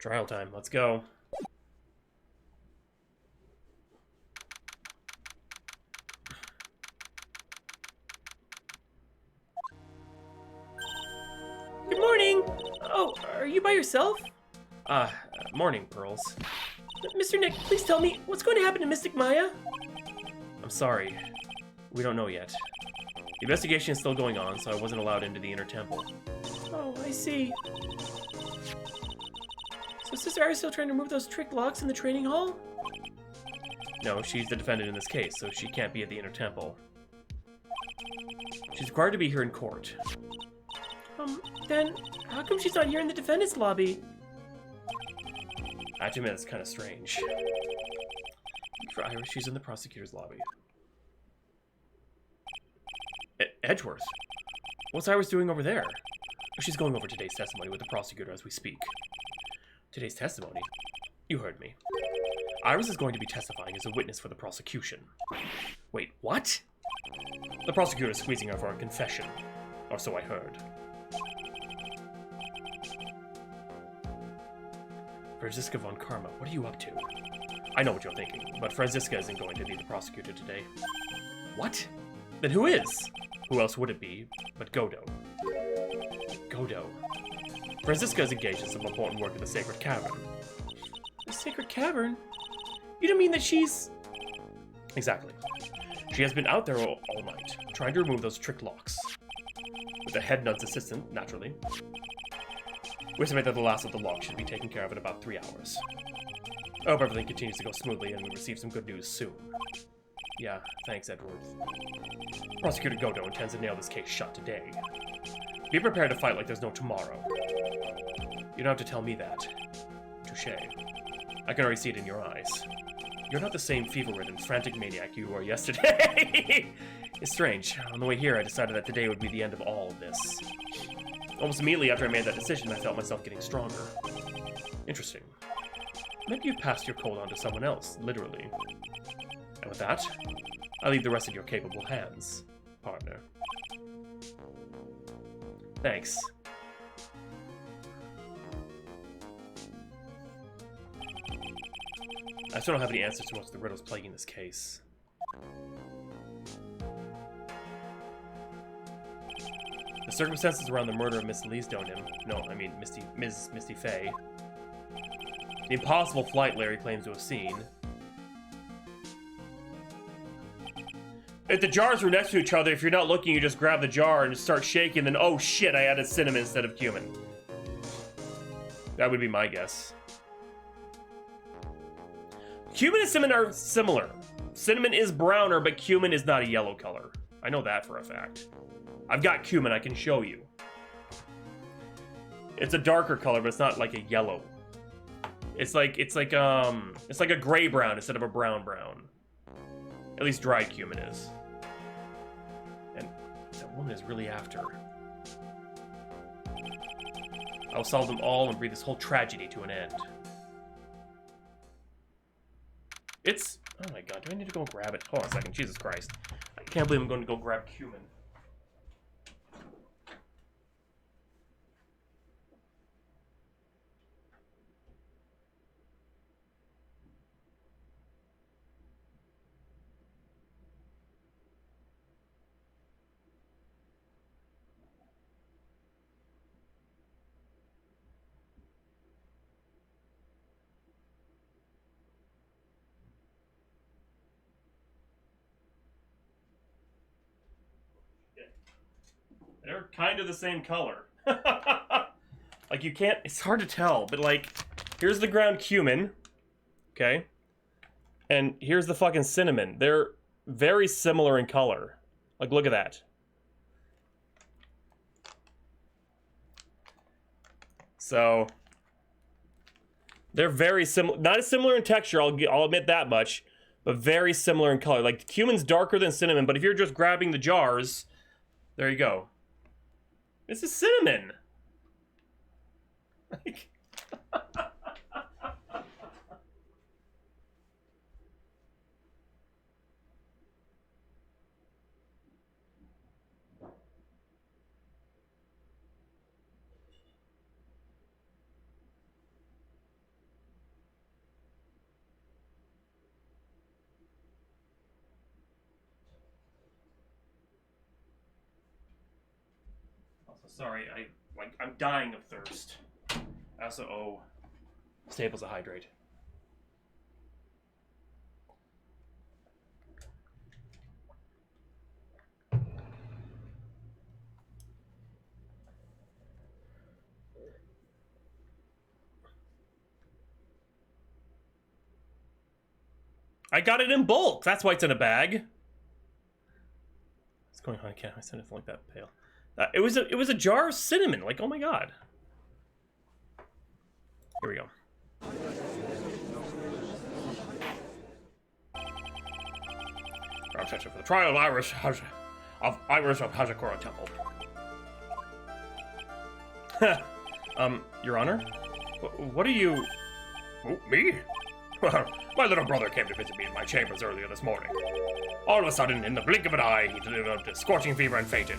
Trial time. Let's go. Good morning! Oh, are you by yourself? Morning, Pearls. Mr. Nick, please tell me, what's going to happen to Mystic Maya? I'm sorry. We don't know yet. The investigation is still going on, so I wasn't allowed into the inner temple. Oh, I see. So Sister Iris still trying to remove those trick locks in the training hall? No, she's the defendant in this case, so she can't be at the inner temple. She's required to be here in court. Then, how come she's not here in the defendant's lobby? I have to admit, it's kind of strange. For Iris, she's in the prosecutor's lobby. Edgeworth? What's Iris doing over there? Oh, she's going over today's testimony with the prosecutor as we speak. Today's testimony? You heard me. Iris is going to be testifying as a witness for the prosecution. Wait, what? The prosecutor is squeezing her for a confession. Or so I heard. Franziska von Karma, what are you up to? I know what you're thinking, but Franziska isn't going to be the prosecutor today. What? Then who is? Who else would it be but Godo? Godo. Franziska is engaged in some important work at the Sacred Cavern. The Sacred Cavern? You don't mean that she's... Exactly. She has been out there all night, trying to remove those trick locks. With the head nut's assistant, naturally. We estimate that the last of the locks should be taken care of in about 3 hours. I hope everything continues to go smoothly and we receive some good news soon. Yeah, thanks, Edgeworth. Prosecutor Godo intends to nail this case shut today. Be prepared to fight like there's no tomorrow. You don't have to tell me that. Touché. I can already see it in your eyes. You're not the same fever-ridden, frantic maniac you were yesterday. It's strange. On the way here, I decided that today would be the end of all of this. Almost immediately after I made that decision, I felt myself getting stronger. Interesting. Maybe you've passed your cold on to someone else, literally. And with that, I leave the rest in your capable hands, partner. Thanks. I still don't have any answers to what's the riddles plaguing this case. The circumstances around the murder of Miss Ms. Misty Faye. The impossible flight Larry claims to have seen. If the jars were next to each other, if you're not looking, you just grab the jar and start shaking, then oh shit, I added cinnamon instead of cumin. That would be my guess. Cumin and cinnamon are similar. Cinnamon is browner, but cumin is not a yellow color. I know that for a fact. I've got cumin, I can show you. It's a darker color, but it's not like a yellow. It's like a gray brown instead of a brown brown. At least dried cumin is. And that woman is really after. I'll solve them all and bring this whole tragedy to an end. It's... Oh my god, do I need to go grab it? Hold on a second, Jesus Christ. I can't believe I'm going to go grab cumin. They're kind of the same color. Like, you can't... It's hard to tell, but, like, here's the ground cumin. Okay? And here's the fucking cinnamon. They're very similar in color. Like, look at that. So... They're very similar. Not as similar in texture, I'll admit that much. But very similar in color. Like, cumin's darker than cinnamon, but if you're just grabbing the jars... There you go. This is cinnamon. Like... Sorry, I'm dying of thirst. I also owe Staples a hydrate. I got it in bulk. That's why it's in a bag. What's going on? I can't send anything like that pale. It was a jar of cinnamon. Like, oh my god. Here we go. For the trial of Iris of Hazakura Temple. Your Honor, what are you? Oh, me? My little brother came to visit me in my chambers earlier this morning. All of a sudden, in the blink of an eye, he developed a scorching fever and fainted.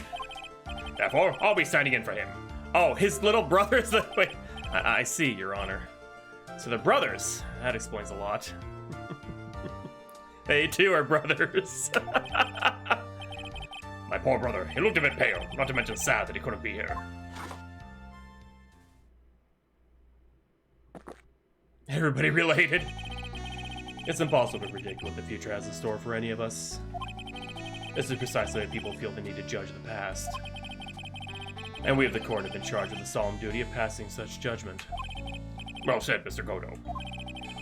Therefore, I'll be standing in for him. Oh, his little brother's the wait. I see, Your Honor. So they're brothers. That explains a lot. They too are brothers. My poor brother. He looked a bit pale, not to mention sad that he couldn't be here. Everybody related? It's impossible to predict what the future has in store for any of us. This is precisely why people feel the need to judge the past. And we of the court have been charged with the solemn duty of passing such judgment. Well said, Mr. Godo.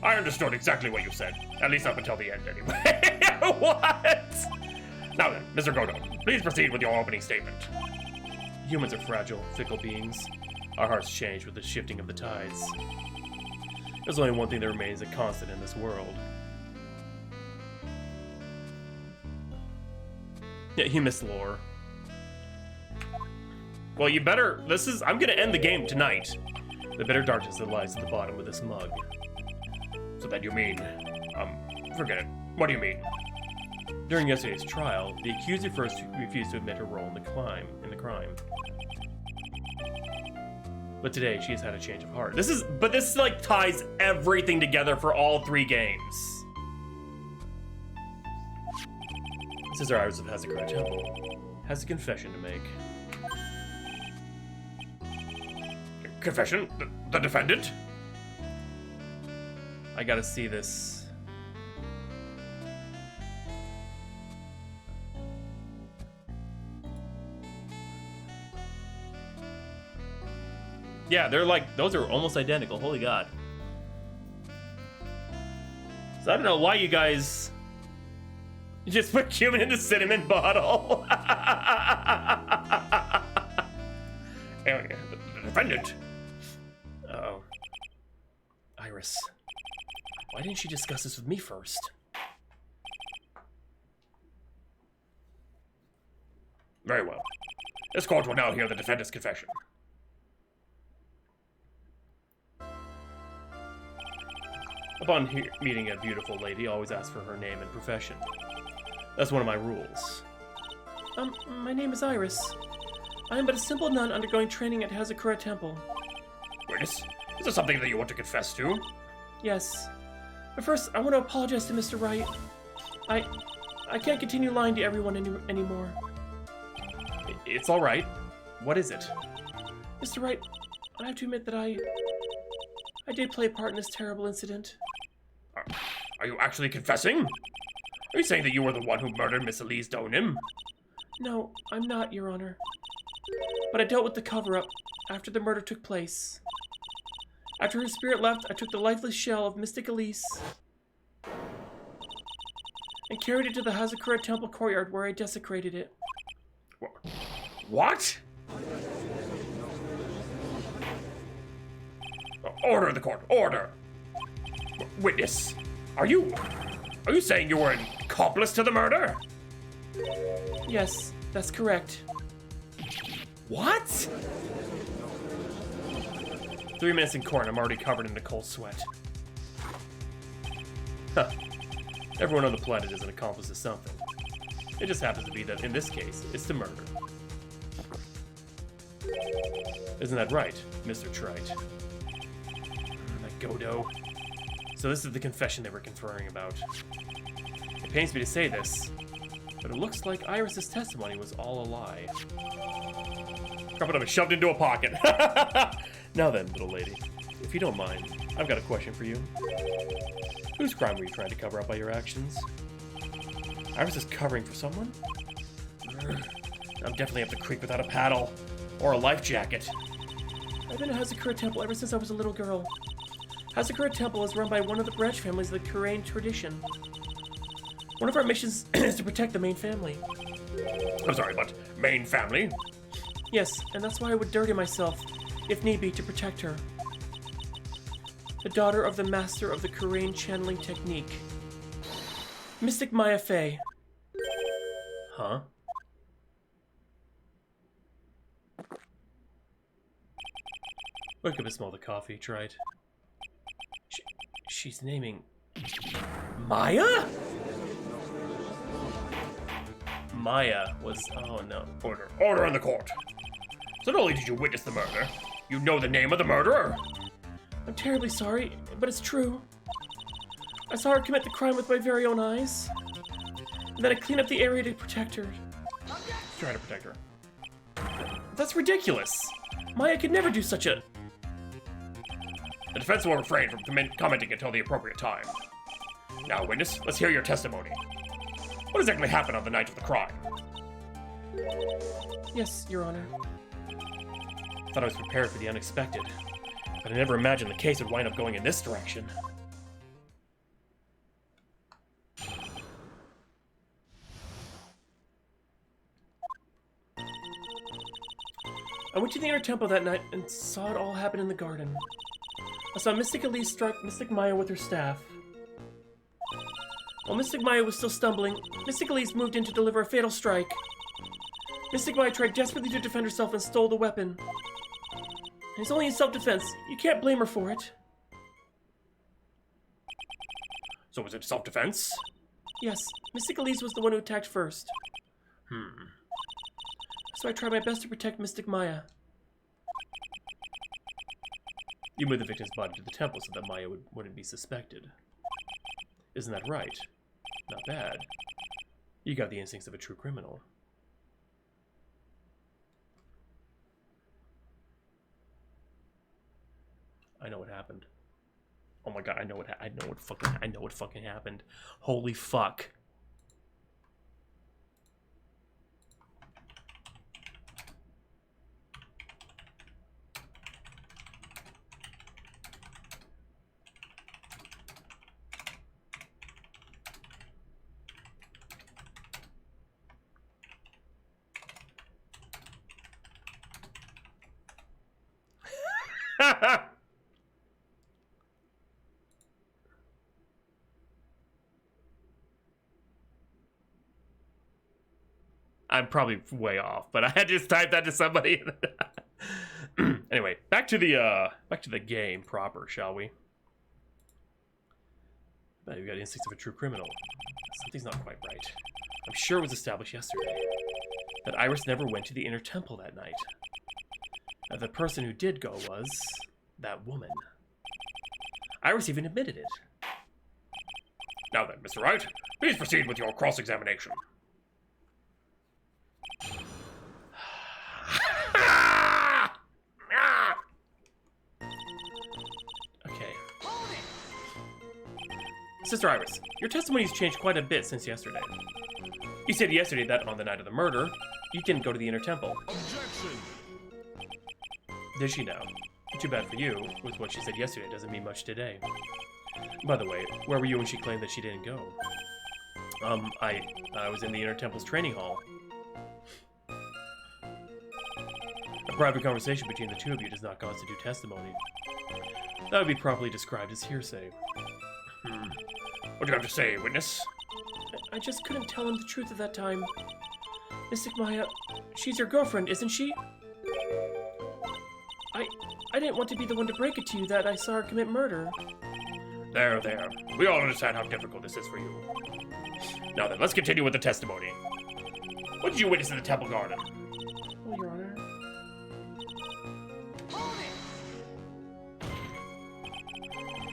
I understood exactly what you said, at least up until the end anyway. What? Now then, Mr. Godo, please proceed with your opening statement. Humans are fragile, fickle beings. Our hearts change with the shifting of the tides. There's only one thing that remains a constant in this world. Yeah, you missed lore. Well, you better... I'm gonna end the game tonight. The bitter darkness that lies at the bottom of this mug. So that you mean... forget it. What do you mean? During yesterday's trial, the accuser first refused to admit her role in the crime. But today, she has had a change of heart. This like ties everything together for all three games. Sister Iris of Hazakura Temple has a confession to make. Confession? The defendant? I gotta see this. Yeah, they're like, those are almost identical. Holy God. So I don't know why you guys just put cumin in the cinnamon bottle. Anyway, the defendant. Uh-oh. Iris. Why didn't she discuss this with me first? Very well. This court will now hear the defendant's confession. Upon meeting a beautiful lady, always ask for her name and profession. That's one of my rules. My name is Iris. I am but a simple nun undergoing training at Hazakura Temple. Witness, is there something that you want to confess to? Yes. But first, I want to apologize to Mr. Wright. I can't continue lying to everyone anymore. It's all right. What is it? Mr. Wright, I have to admit that I did play a part in this terrible incident. Are you actually confessing? Are you saying that you were the one who murdered Miss Elise Donim? No, I'm not, Your Honor. But I dealt with the cover-up after the murder took place. After her spirit left, I took the lifeless shell of Mystic Elise and carried it to the Hazakura Temple courtyard where I desecrated it. What? Order in the court. Order. Witness. Are you saying you were an accomplice to the murder? Yes, that's correct. What? 3 minutes in court, I'm already covered in a cold sweat. Huh. Everyone on the planet is an accomplice to something. It just happens to be that, in this case, it's the murder. Isn't that right, Mr. Trite? That Godo. So this is the confession they were conferring about. It pains me to say this, but it looks like Iris's testimony was all a lie. Drop it up and shoved into a pocket. Now then, little lady, if you don't mind, I've got a question for you. Whose crime were you trying to cover up by your actions? Iris is covering for someone? I'm definitely up the creek without a paddle. Or a life jacket. I've been at Hazakura Temple ever since I was a little girl. Hazakura Temple is run by one of the branch families of the Kurain tradition. One of our missions is to protect the main family. I'm sorry, but main family? Yes, and that's why I would dirty myself, if need be, to protect her. The daughter of the master of the Kurain channeling technique. Mystic Maya Fey. Huh? Wake up and smell the coffee, Wright. She's naming... Maya? Maya was... Oh no. Order. Order in the court. So not only did you witness the murder, you know the name of the murderer. I'm terribly sorry, but it's true. I saw her commit the crime with my very own eyes. And then I cleaned up the area to protect her. Try to protect her. That's ridiculous. Maya could never do such a... The defense will refrain from commenting until the appropriate time. Now, witness, let's hear your testimony. What exactly happened on the night of the crime? Yes, Your Honor. Thought I was prepared for the unexpected, but I never imagined the case would wind up going in this direction. I went to the inner temple that night and saw it all happen in the garden. I saw Mystic Elise strike Mystic Maya with her staff. While Mystic Maya was still stumbling, Mystic Elise moved in to deliver a fatal strike. Mystic Maya tried desperately to defend herself and stole the weapon. And it's only in self-defense. You can't blame her for it. So was it self-defense? Yes, Mystic Elise was the one who attacked first. So I tried my best to protect Mystic Maya. You moved the victim's body to the temple so that Maya wouldn't be suspected. Isn't that right? Not bad. You got the instincts of a true criminal. I know what happened. Oh my god, I know what fucking happened. Holy fuck. I'm probably way off, but I had just typed that to somebody. Anyway, back to the game proper, shall we? But you've got instincts of a true criminal. Something's not quite right. I'm sure it was established yesterday that Iris never went to the inner temple that night. That the person who did go was that woman. Iris even admitted it. Now then, Mr. Wright, please proceed with your cross-examination. Okay. Sister Iris, your testimony has changed quite a bit since yesterday. You said yesterday that on the night of the murder, you didn't go to the inner temple. Objection! Did she now? Too bad for you, with what she said yesterday doesn't mean much today. By the way, where were you when she claimed that she didn't go? I was in the inner temple's training hall. A private conversation between the two of you does not constitute testimony. That would be properly described as hearsay. What do you have to say, witness? I just couldn't tell him the truth at that time. Mystic Maya, she's your girlfriend, isn't she? I didn't want to be the one to break it to you that I saw her commit murder. There. We all understand how difficult this is for you. Now then, let's continue with the testimony. What did you witness in the temple garden? Oh, Your Honor.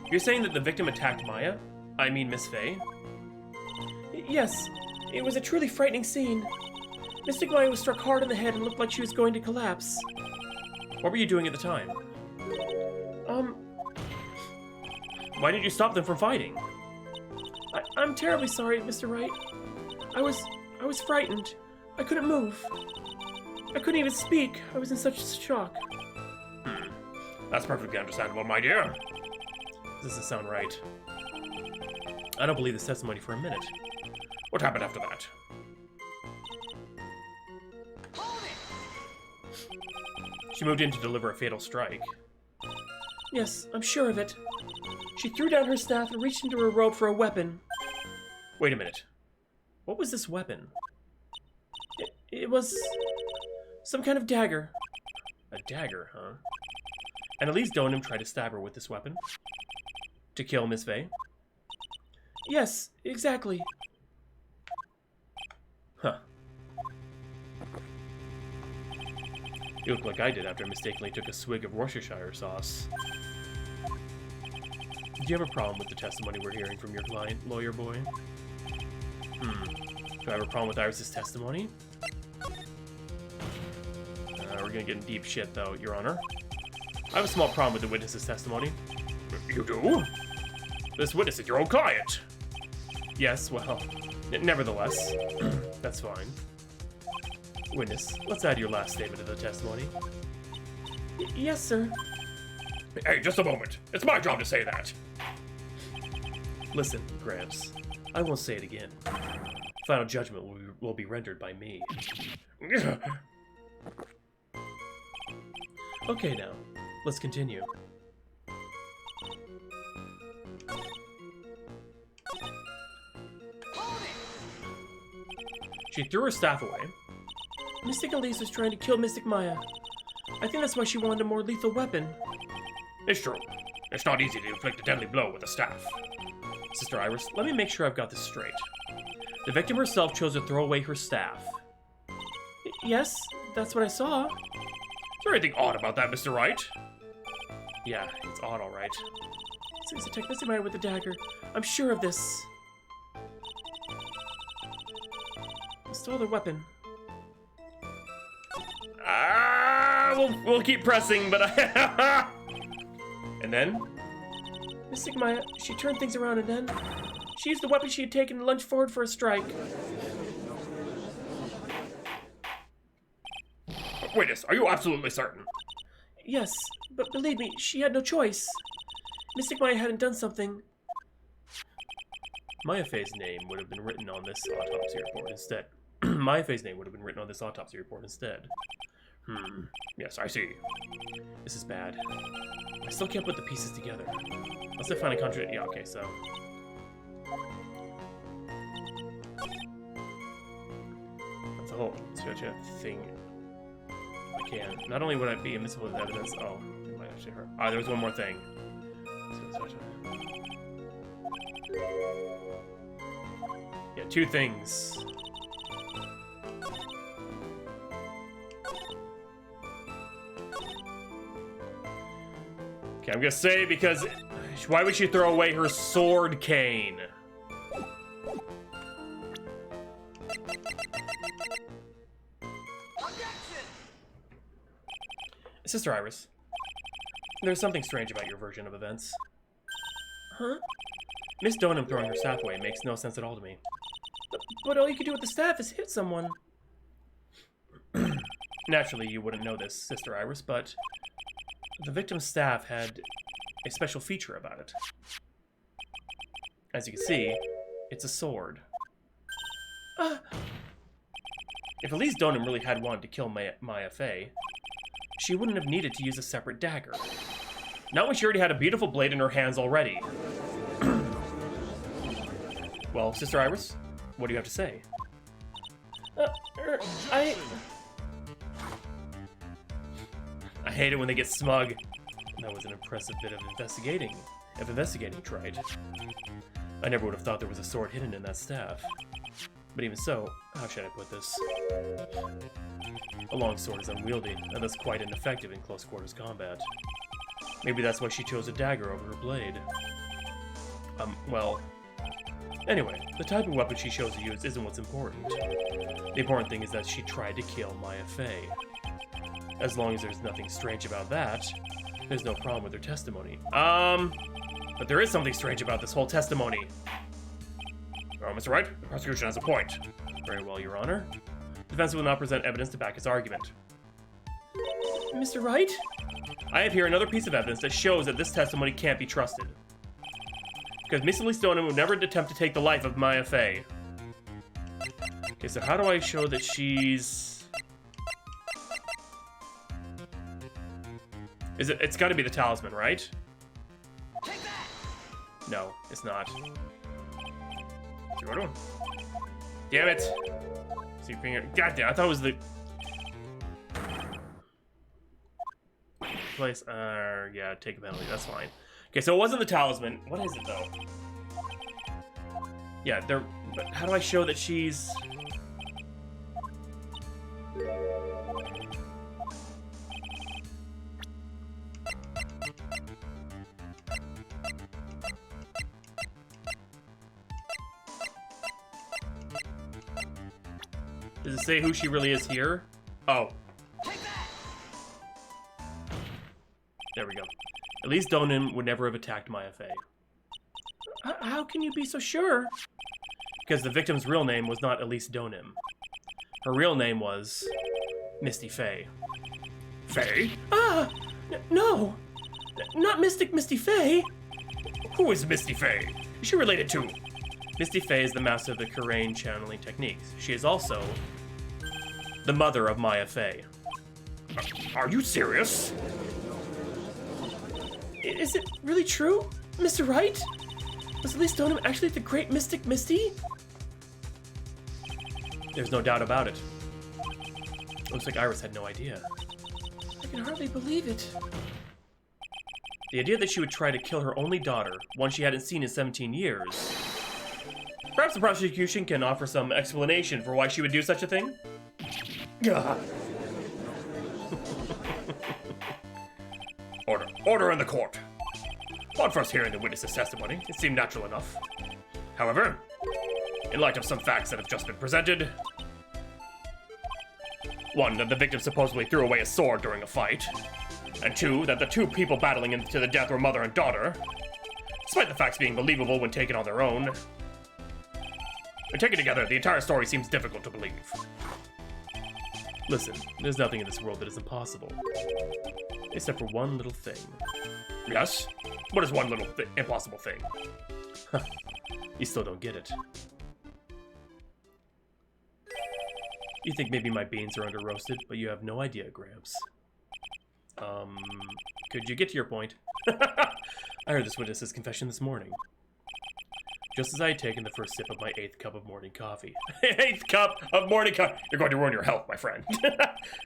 You're saying that the victim attacked Maya? I mean Miss Fey? Yes. It was a truly frightening scene. Mystic Maya was struck hard in the head and looked like she was going to collapse. What were you doing at the time? Why did you stop them from fighting? I'm terribly sorry, Mr. Wright. I was frightened. I couldn't move. I couldn't even speak. I was in such shock. That's perfectly understandable, my dear. This doesn't sound right. I don't believe this testimony for a minute. What happened after that? She moved in to deliver a fatal strike. Yes, I'm sure of it. She threw down her staff and reached into her robe for a weapon. Wait a minute. What was this weapon? It was some kind of dagger. A dagger, huh? And Elise Donham tried to stab her with this weapon? To kill Miss Vey? Yes, exactly. Huh. You look like I did after I mistakenly took a swig of Worcestershire sauce. Do you have a problem with the testimony we're hearing from your client, lawyer boy? Do I have a problem with Iris's testimony? We're gonna get in deep shit, though, Your Honor. I have a small problem with the witness's testimony. You do? This witness is your own client. Yes, well, nevertheless, that's fine. Witness, let's add your last statement to the testimony. Yes, sir. Hey, just a moment. It's my job to say that. Listen, Gramps. I won't say it again. Final judgment will be rendered by me. Okay, now. Let's continue. She threw her staff away. Mystic Elise was trying to kill Mystic Maya. I think that's why she wanted a more lethal weapon. It's true. It's not easy to inflict a deadly blow with a staff. Sister Iris, let me make sure I've got this straight. The victim herself chose to throw away her staff. Yes, that's what I saw. Is there anything odd about that, Mr. Wright? Yeah, it's odd, all right. Since attacked Mystic Maya with the dagger, I'm sure of this. Stole their weapon. We'll keep pressing, but And then? Mystic Maya, she turned things around and then she used the weapon she had taken and lunged forward for a strike. Witness, are you absolutely certain? Yes, but believe me, she had no choice. Mystic Maya hadn't done something. Maya Fey's name would have been written on this autopsy report instead. Maya Fey's name would have been written on this autopsy report instead. Yes, I see. This is bad. I still can't put the pieces together. Unless I find a contradiction. Yeah, okay, so. That's a whole thing. I can. Not only would I be admissible as evidence. Oh, it might actually hurt. Ah, there was one more thing. Yeah, two things. Okay, I'm gonna say because why would she throw away her sword cane? Sister Iris, there's something strange about your version of events. Huh? Miss Donham throwing her staff away makes no sense at all to me. But all you can do with the staff is hit someone. Naturally, you wouldn't know this, Sister Iris, but the victim's staff had a special feature about it. As you can see, it's a sword. If Elise Donham really had wanted to kill Maya Fey, she wouldn't have needed to use a separate dagger. Not when she already had a beautiful blade in her hands already. Well, Sister Iris, what do you have to say? I hate it when they get smug. That was an impressive bit of investigating tried. I never would have thought there was a sword hidden in that staff. But even so, how should I put this? A long sword is unwieldy, and thus quite ineffective in close quarters combat. Maybe that's why she chose a dagger over her blade. Well, Anyway, the type of weapon she chose to use isn't what's important. The important thing is that she tried to kill Maya Fey. As long as there's nothing strange about that, there's no problem with her testimony. But there is something strange about this whole testimony. Oh, Mr. Wright, the prosecution has a point. Very well, Your Honor. The defense will not present evidence to back its argument. Mr. Wright? I have here another piece of evidence that shows that this testimony can't be trusted. Because Miss Lee Stoneham would never attempt to take the life of Maya Fey. Okay, so how do I show that she's... It's gotta be the talisman, right? No, it's not. Damn it! See your finger. God damn, I thought it was the... Place, yeah, take a penalty, that's fine. Okay, so it wasn't the talisman. What is it, though? Yeah, but how do I show that she's... Does it say who she really is here? Oh. There we go. At least Donim would never have attacked Maya Fey. How can you be so sure? Because the victim's real name was not Elise Donim. Her real name was Misty Fey. Fey? Ah! No! Not Mystic Misty Fey! Who is Misty Fey? Is she related to? Misty Fey is the master of the Kurain channeling techniques. She is also the mother of Maya Fey. Are you serious? Is it really true, Mr. Wright? Was Elise Donim actually the great mystic Misty? There's no doubt about it. Looks like Iris had no idea. I can hardly believe it. The idea that she would try to kill her only daughter, one she hadn't seen in 17 years. Perhaps the prosecution can offer some explanation for why she would do such a thing? Order in the court. On first hearing the witness's testimony, it seemed natural enough. However, in light of some facts that have just been presented, one, that the victim supposedly threw away a sword during a fight, and two, that the two people battling him to the death were mother and daughter, despite the facts being believable when taken on their own. When taken together, the entire story seems difficult to believe. Listen, there's nothing in this world that is impossible. Except for one little thing. Yes? What is one little impossible thing? You still don't get it. You think maybe my beans are under-roasted, but you have no idea, Gramps. Could you get to your point? I heard this witness's confession this morning. Just as I had taken the first sip of my 8th cup of morning coffee. 8th cup of morning coffee! You're going to ruin your health, my friend.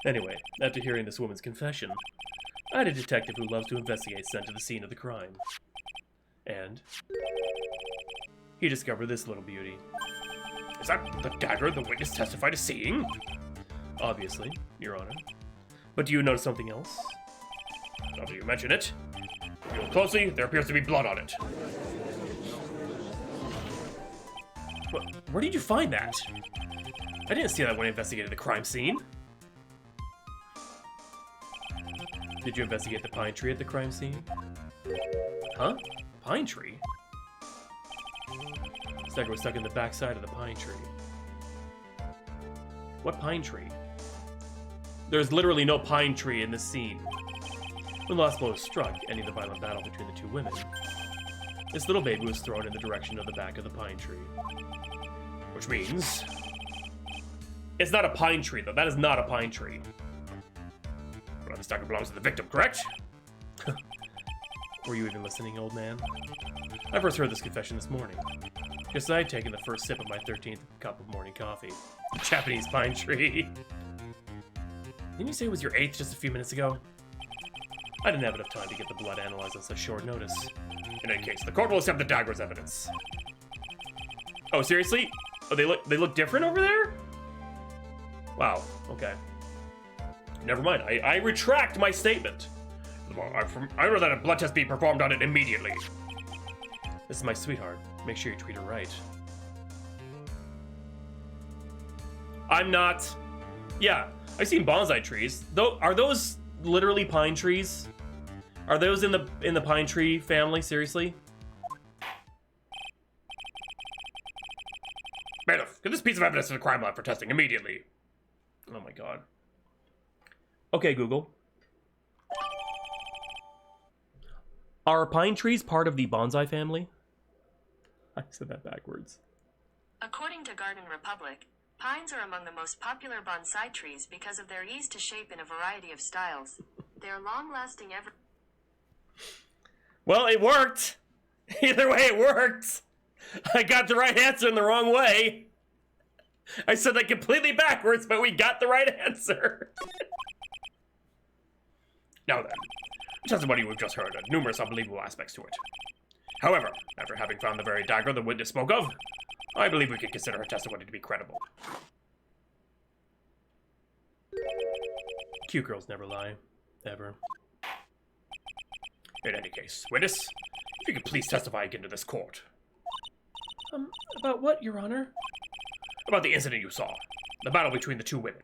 Anyway, after hearing this woman's confession, I had a detective who loves to investigate sent to the scene of the crime. And he discovered this little beauty. Is that the dagger the witness testified to seeing? Obviously, Your Honor. But do you notice something else? Now that you mention it, if you look closely, there appears to be blood on it. Where did you find that? I didn't see that when I investigated the crime scene. Did you investigate the pine tree at the crime scene? Huh? Pine tree? This dagger was stuck in the backside of the pine tree. What pine tree? There's literally no pine tree in this scene. When the last blow was struck, ending the violent battle between the two women, this little baby was thrown in the direction of the back of the pine tree. Which means... it's not a pine tree, though. That is not a pine tree. Well, this dagger belongs to the victim, correct? Were you even listening, old man? I first heard this confession this morning. Just as I had taken the first sip of my 13th cup of morning coffee. The Japanese pine tree. Didn't you say it was your 8th just a few minutes ago? I didn't have enough time to get the blood analyzed on such short notice. In any case, the court will accept the dagger as evidence. Oh, seriously? Oh, they look different over there? Wow, okay. Never mind, I retract my statement. I order that a blood test be performed on it immediately. This is my sweetheart. Make sure you treat her right. I'm not... Yeah, I've seen bonsai trees. Though, are those literally pine trees? Are those in the pine tree family? Seriously? Bailiff, get this piece of evidence to the crime lab for testing immediately. Oh my god. Okay, Google. Are pine trees part of the bonsai family? I said that backwards. According to Garden Republic, pines are among the most popular bonsai trees because of their ease to shape in a variety of styles. They are long-lasting ever... Well, it worked! Either way, it worked! I got the right answer in the wrong way! I said that completely backwards, but we got the right answer! Now then, the testimony we've just heard had numerous unbelievable aspects to it. However, after having found the very dagger the witness spoke of, I believe we can consider her testimony to be credible. Cute girls never lie. Ever. In any case, witness, if you could please testify again to this court. About what, Your Honor? About the incident you saw. The battle between the two women.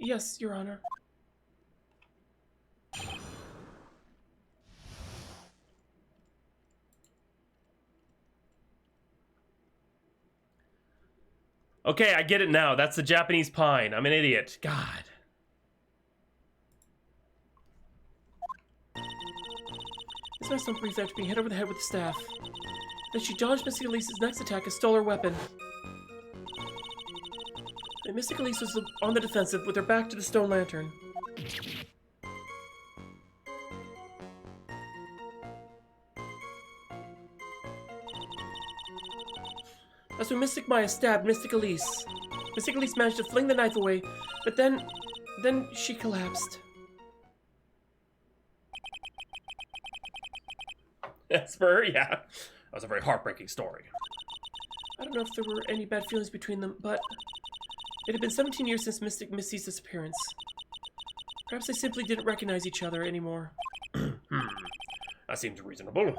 Yes, Your Honor. Okay, I get it now. That's the Japanese pine. I'm an idiot. God. This last one breathed after being hit over the head with the staff. Then she dodged Mystic Elise's next attack and stole her weapon. And Mystic Elise was on the defensive with her back to the stone lantern. That's when Mystic Maya stabbed Mystic Elise. Mystic Elise managed to fling the knife away, but then she collapsed. That's for yeah. That was a very heartbreaking story. I don't know if there were any bad feelings between them, but it had been 17 years since Mystic Missy's disappearance. Perhaps they simply didn't recognize each other anymore. That seems reasonable.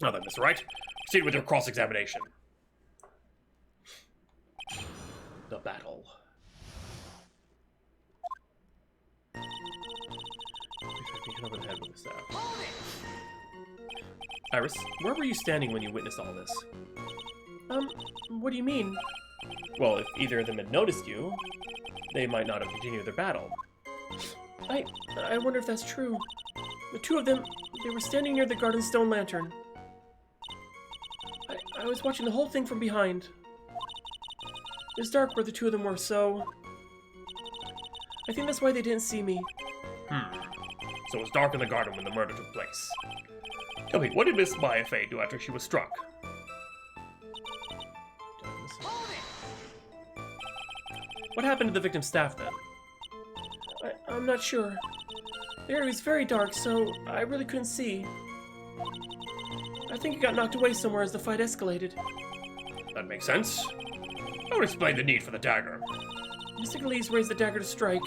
Now then, Mr. Wright, proceed with your cross-examination. The battle. Over the head with the staff. Iris, where were you standing when you witnessed all this? What do you mean? Well, if either of them had noticed you, they might not have continued their battle. I wonder if that's true. The two of them, they were standing near the garden stone lantern. I was watching the whole thing from behind. It was dark where the two of them were, so... I think that's why they didn't see me. So it was dark in the garden when the murder took place. Tell me, what did Miss Maya Fey do after she was struck? What happened to the victim's staff, then? I'm not sure. The area was very dark, so I really couldn't see. I think it got knocked away somewhere as the fight escalated. That makes sense. That would explain the need for the dagger. Mystic Elise raised the dagger to strike.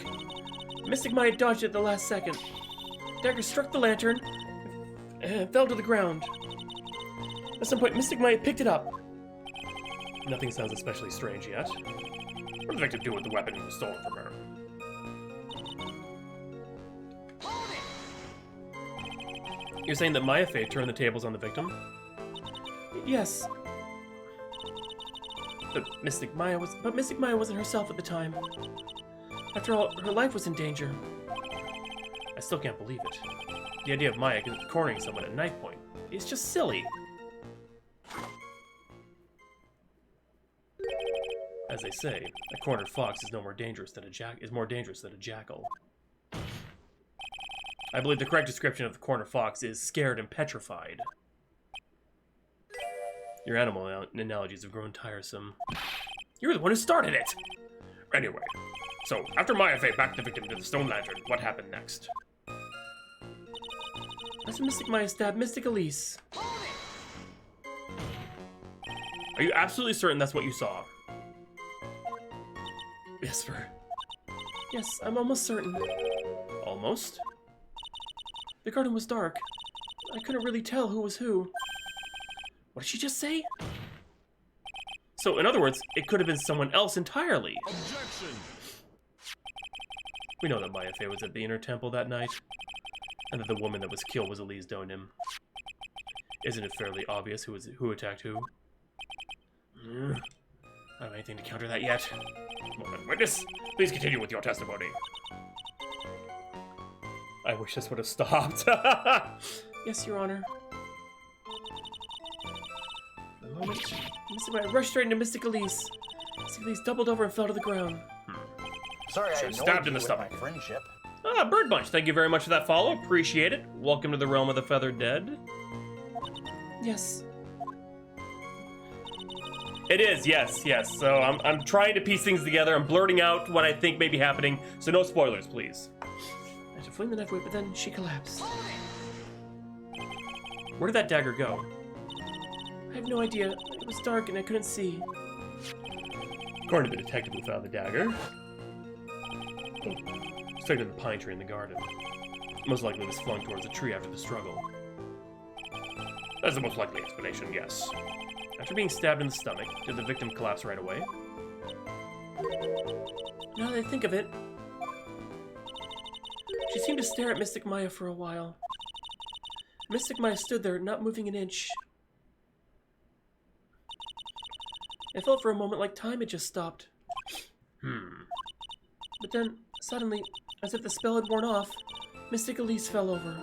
Mystic Maya dodged it at the last second. The dagger struck the lantern and fell to the ground. At some point, Mystic Maya picked it up. Nothing sounds especially strange yet. What did the victim do with the weapon that was stolen from her? You're saying that Maya Fey turned the tables on the victim? Yes. But Mystic Maya wasn't herself at the time. After all, her life was in danger. I still can't believe it. The idea of Maya cornering someone at knife point is just silly. As they say, a cornered fox is more dangerous than a jackal. I believe the correct description of the cornered fox is scared and petrified. Your animal analogies have grown tiresome. You're the one who started it! Anyway, so after Maya Fey backed the victim to the stone lantern, what happened next? That's when Mystic Maya stabbed Mystic Elise. Are you absolutely certain that's what you saw? Whisper. Yes, I'm almost certain. Almost? The garden was dark. I couldn't really tell who was who. What did she just say? So, in other words, it could have been someone else entirely. Objection! We know that Maya Fey was at the inner temple that night, and that the woman that was killed was Elise Donim. Isn't it fairly obvious who attacked who? I don't have anything to counter that yet. Moment, witness, please continue with your testimony. I wish this would have stopped. Yes, Your Honor. For a moment, Mystic Maya rushed straight into Mystic Elise. Mystic Elise doubled over and fell to the ground. Sorry, I Sure, annoyed stabbed you in the with stomach. my friendship. Ah, Bird Bunch, thank you very much for that follow. Appreciate it. Welcome to the realm of the feathered dead. Yes. It is, yes. So I'm trying to piece things together. I'm blurting out what I think may be happening. So no spoilers, please. I had to fling the knife away, but then she collapsed. Where did that dagger go? I have no idea. It was dark and I couldn't see. According to the detective who found the dagger, straight to the pine tree in the garden. Most likely it was flung towards a tree after the struggle. That's the most likely explanation, yes. After being stabbed in the stomach, did the victim collapse right away? Now that I think of it, she seemed to stare at Mystic Maya for a while. Mystic Maya stood there, not moving an inch. It felt for a moment like time had just stopped. But then, suddenly, as if the spell had worn off, Mystic Elise fell over.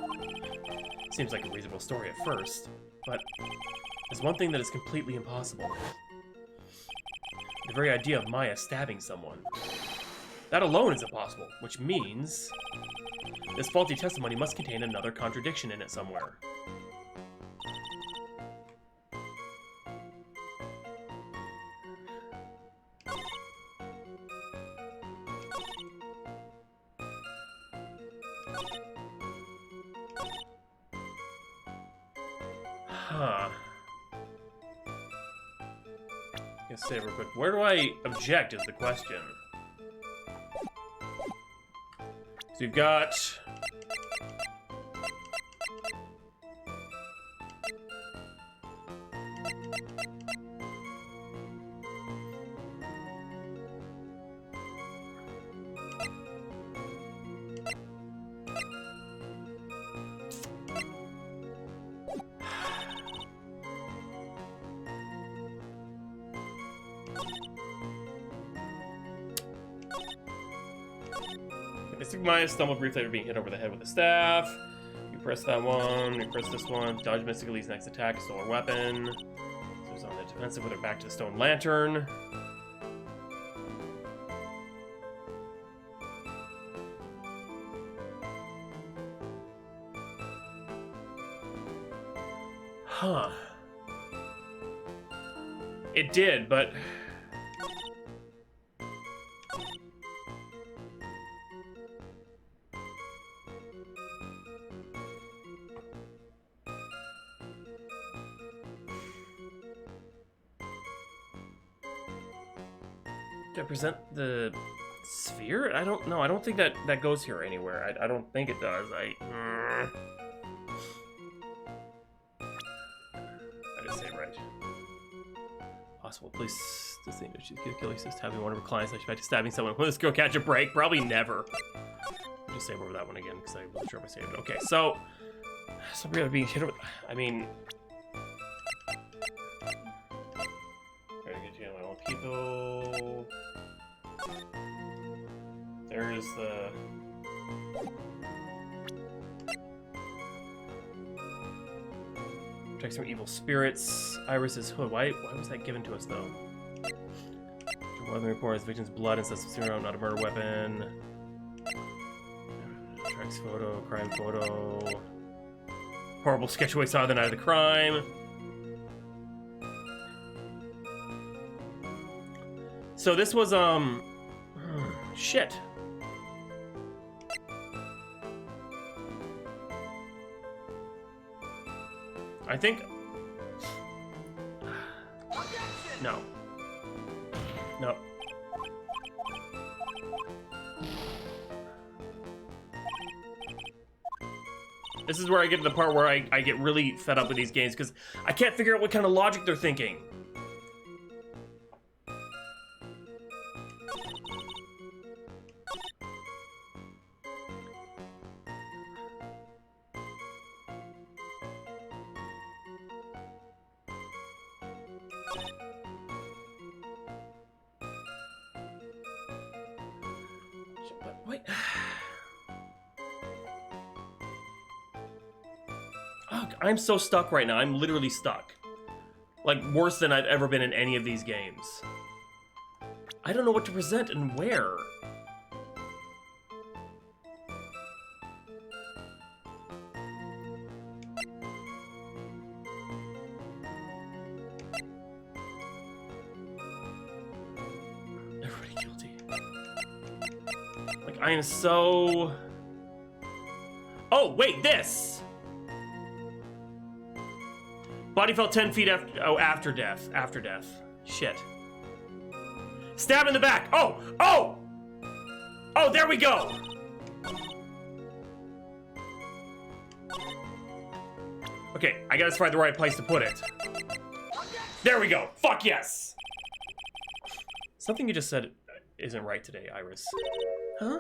Seems like a reasonable story at first, but there's one thing that is completely impossible. The very idea of Maya stabbing someone. That alone is impossible, which means this faulty testimony must contain another contradiction in it somewhere. Huh. Let's say real quick. Where do I object is the question. So we've got... Mystic Maya stumbled briefly after being hit over the head with a staff. You press that one, you press this one, dodge Mystic Elite's next attack, stole her weapon. So it's on the defensive with her back to the stone lantern. Huh. It did, but... to present the sphere? I don't know. I don't think that goes here anywhere. I don't think it does. I just say it right. Possible. Please, this thing that she's gonna kill just having one of her clients. I expect to stabbing someone. Will this girl catch a break? Probably never. I'll just save over that one again because I wasn't sure if I saved it. Okay, so we're being hit over. I mean. People. There's the protects from evil spirits. Iris's hood. Why was that given to us though? Weapon report is victim's blood and says serum, not a murder weapon. Tracks photo, crime photo. Horrible sketch we saw the night of the crime. So this was, shit. I think... No. No. This is where I get to the part where I get really fed up with these games, because I can't figure out what kind of logic they're thinking. Wait. Oh, I'm so stuck right now. I'm literally stuck. Like, worse than I've ever been in any of these games. I don't know what to present and where. Everybody guilty. Like, I am so... Oh, wait, this! Body fell 10 feet after... Oh, after death. After death. Shit. Stab in the back! Oh! Oh! Oh, there we go! Okay, I gotta find the right place to put it. There we go! Fuck yes! Something you just said isn't right today, Iris. Huh?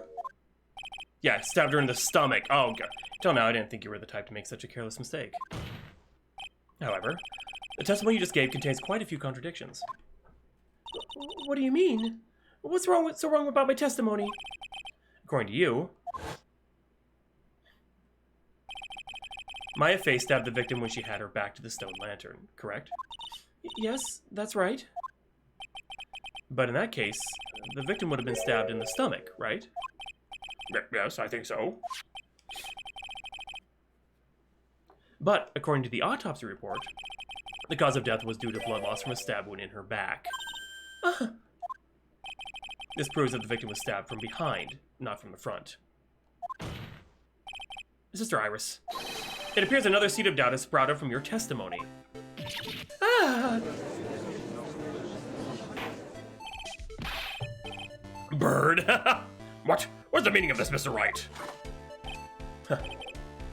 Yeah, stabbed her in the stomach. Oh, God. Till now, I didn't think you were the type to make such a careless mistake. However, the testimony you just gave contains quite a few contradictions. What do you mean? What's so wrong about my testimony? According to you, Maya Fey stabbed the victim when she had her back to the stone lantern, correct? Yes, that's right. But in that case, the victim would have been stabbed in the stomach, right? Yes, I think so. But, according to the autopsy report, the cause of death was due to blood loss from a stab wound in her back. This proves that the victim was stabbed from behind, not from the front. Sister Iris, it appears another seed of doubt has sprouted from your testimony. Bird! What? What's the meaning of this, Mr. Wright?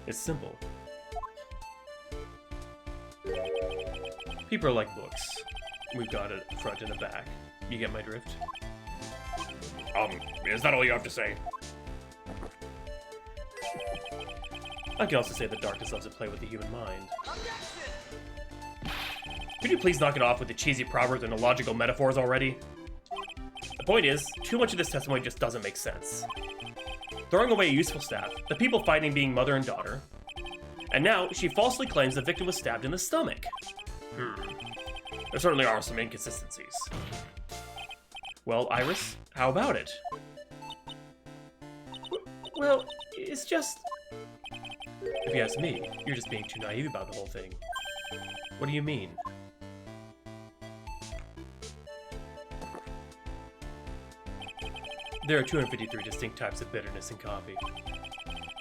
It's simple. People are like books. We've got a front and a back. You get my drift? Is that all you have to say? I can also say that darkness loves to play with the human mind. Could you please knock it off with the cheesy proverbs and illogical metaphors already? The point is, too much of this testimony just doesn't make sense. Throwing away a useful staff, the people fighting being mother and daughter, and now she falsely claims the victim was stabbed in the stomach. There certainly are some inconsistencies. Well, Iris, how about it? Well, it's just... If you ask me, you're just being too naive about the whole thing. What do you mean? There are 253 distinct types of bitterness in coffee.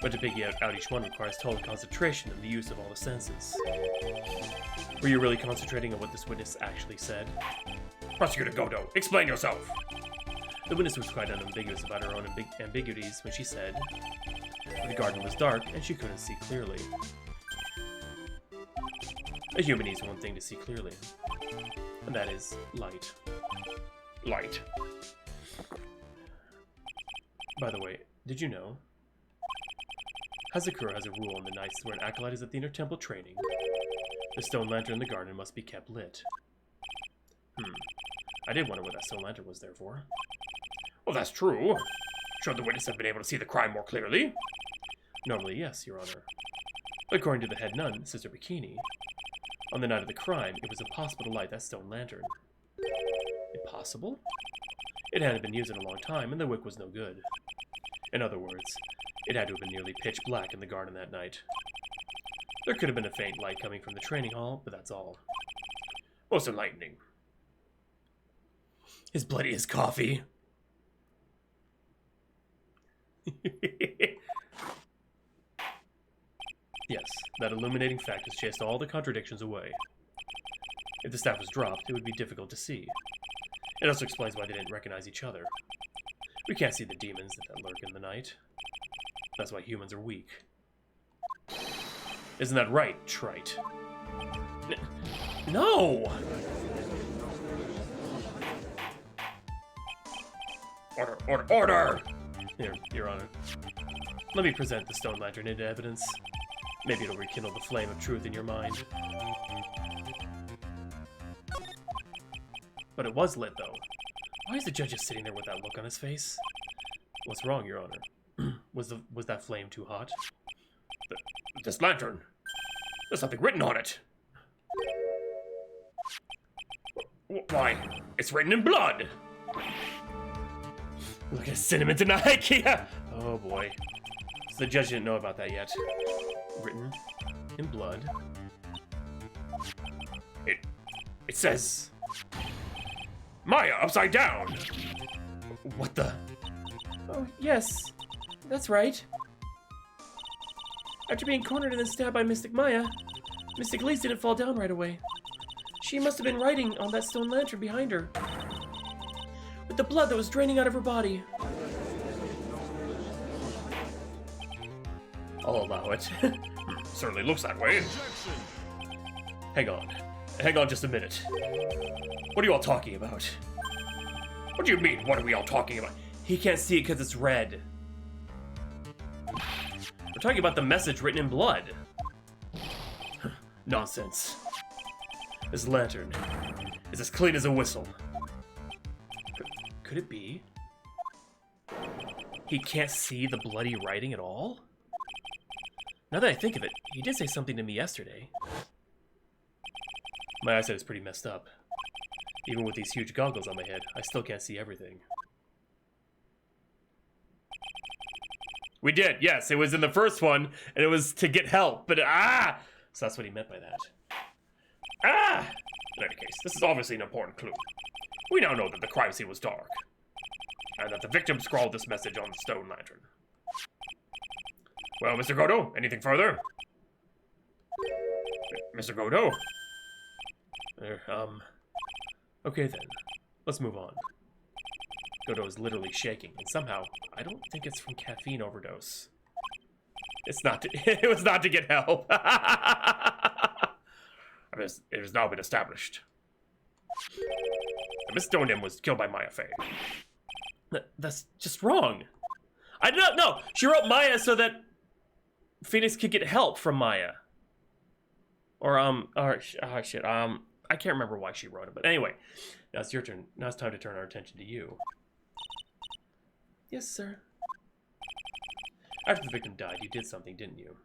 But to figure out each one requires total concentration and the use of all the senses. Were you really concentrating on what this witness actually said? Prosecutor Godo, explain yourself! The witness was quite unambiguous about her own ambiguities when she said the garden was dark and she couldn't see clearly. A human needs one thing to see clearly, and that is light. Light. By the way, did you know? Hazakura has a rule in the nights where an acolyte is at the inner temple training. The stone lantern in the garden must be kept lit. I did wonder what that stone lantern was there for. Well, that's true. Should the witness have been able to see the crime more clearly? Normally, yes, Your Honor. According to the head nun, Sister Bikini, on the night of the crime, it was impossible to light that stone lantern. Impossible? It hadn't been used in a long time, and the wick was no good. In other words, it had to have been nearly pitch black in the garden that night. There could have been a faint light coming from the training hall, but that's all. Most enlightening. As bloody as coffee. Yes, that illuminating fact has chased all the contradictions away. If the staff was dropped, it would be difficult to see. It also explains why they didn't recognize each other. We can't see the demons that lurk in the night. That's why humans are weak. Isn't that right, Trite? No! Order, order, order! Here, Your Honor. Let me present the stone lantern into evidence. Maybe it'll rekindle the flame of truth in your mind. But it was lit, though. Why is the judge just sitting there with that look on his face? What's wrong, Your Honor? Was that flame too hot? This lantern. There's something written on it. Why? It's written in blood. Look at cinnamon tonight. Oh boy. So the judge didn't know about that yet. Written in blood. It says Maya upside down. What the? Oh, yes. That's right. After being cornered and then stabbed by Mystic Maya, Mystic Elise didn't fall down right away. She must have been writing on that stone lantern behind her, with the blood that was draining out of her body. I'll allow it. Certainly looks that way. Hang on. Hang on just a minute. What are you all talking about? What do you mean, what are we all talking about? He can't see it because it's red. We're talking about the message written in blood. Nonsense. This lantern is as clean as a whistle. Could it be? He can't see the bloody writing at all? Now that I think of it, he did say something to me yesterday. My eyesight is pretty messed up. Even with these huge goggles on my head, I still can't see everything. We did, yes. It was in the first one, and it was to get help, but so that's what he meant by that. In any case, this is obviously an important clue. We now know that the crime scene was dark, and that the victim scrawled this message on the stone lantern. Well, Mr. Godo, anything further? Mr. Godo? Okay then, let's move on. Godo is literally shaking, and somehow, I don't think it's from caffeine overdose. It's not to, it was not to get help. It has now been established. Miss Stonem was killed by Maya Fey. That's just wrong. I don't know. She wrote Maya so that Phoenix could get help from Maya. Shit. I can't remember why she wrote it, but anyway, now it's your turn. Now it's time to turn our attention to you. Yes, sir. After the victim died, you did something, didn't you?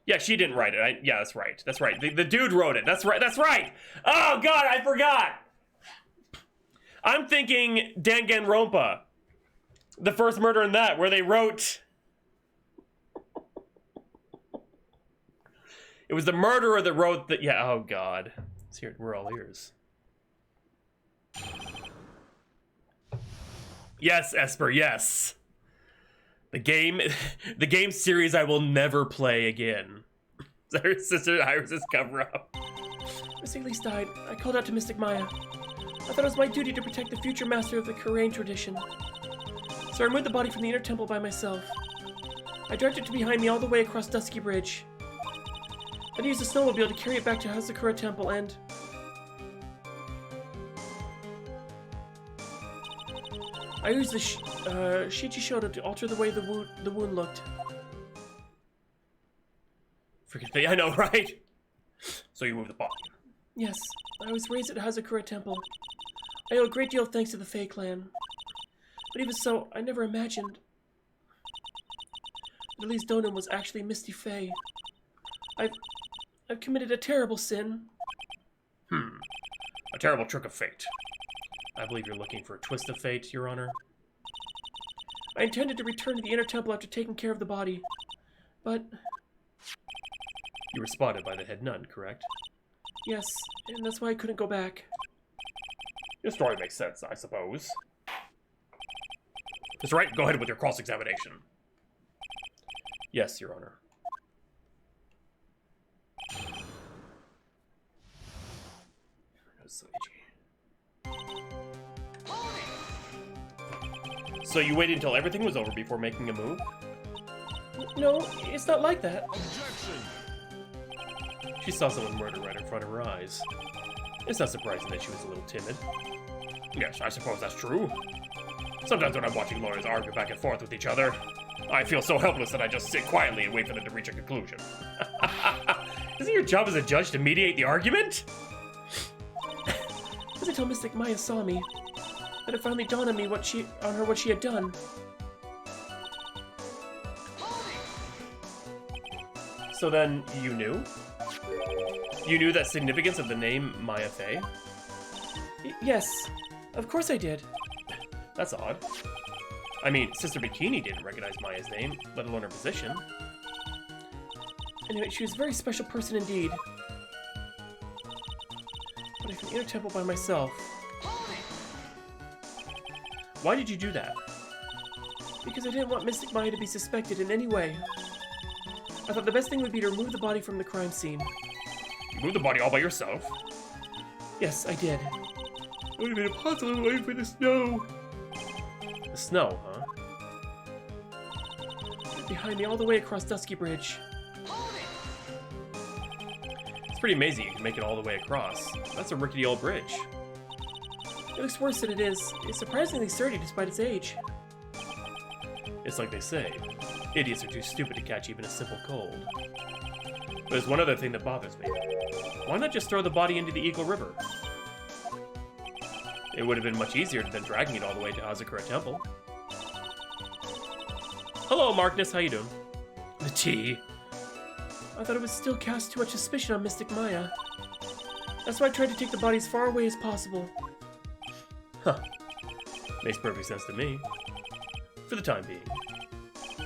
Yeah, she didn't write it. Yeah, that's right. That's right. The dude wrote it. That's right. That's right. Oh, God, I forgot. I'm thinking Danganronpa. The first murder in that, where they wrote... It was the murderer that wrote the... Yeah, oh, God. It's here. We're all ears. Yes, Esper, yes. The game series I will never play again. Her sister Iris' cover-up. Miss Elise died. I called out to Mystic Maya. I thought it was my duty to protect the future master of the Kurain tradition. So I removed the body from the inner temple by myself. I dragged it to behind me all the way across Dusky Bridge. Then I used a snowmobile to carry it back to Hazakura Temple and... I used the Shichishoto to alter the way the wound looked. Forget the... I know, right? So you moved the body. Yes, I was raised at Hazakura Temple. I owe a great deal of thanks to the Fae clan. But even so, I never imagined that Elise Donan was actually Misty Fae. I've committed a terrible sin. A terrible trick of fate. I believe you're looking for a twist of fate, Your Honor. I intended to return to the inner temple after taking care of the body, but... You were spotted by the head nun, correct? Yes, and that's why I couldn't go back. Your story makes sense, I suppose. Mr. Wright, go ahead with your cross-examination. Yes, Your Honor. So you waited until everything was over before making a move? No, it's not like that. She saw someone murdered right in front of her eyes. It's not surprising that she was a little timid. Yes, I suppose that's true. Sometimes when I'm watching lawyers argue back and forth with each other, I feel so helpless that I just sit quietly and wait for them to reach a conclusion. Isn't your job as a judge to mediate the argument? As I told Mystic Maya saw me, that it finally dawned on me what she had done. So then, you knew? You knew that significance of the name Maya Fey? Yes, of course I did. That's odd. I mean, Sister Bikini didn't recognize Maya's name, let alone her position. Anyway, she was a very special person indeed. But I can enter temple by myself. Why did you do that? Because I didn't want Mystic Maya to be suspected in any way. I thought the best thing would be to remove the body from the crime scene. You moved the body all by yourself? Yes, I did. It would have been impossible to wait for the snow. The snow, huh? Behind me all the way across Dusky Bridge. It's pretty amazing you can make it all the way across. That's a rickety old bridge. It looks worse than it is. It's surprisingly sturdy despite its age. It's like they say, idiots are too stupid to catch even a simple cold. But there's one other thing that bothers me. Why not just throw the body into the Eagle River? It would have been much easier than dragging it all the way to Hazakura Temple. Hello, Markness, how you doing? The tea. I thought it would still cast too much suspicion on Mystic Maya. That's why I tried to take the body as far away as possible. Huh. Makes perfect sense to me. For the time being.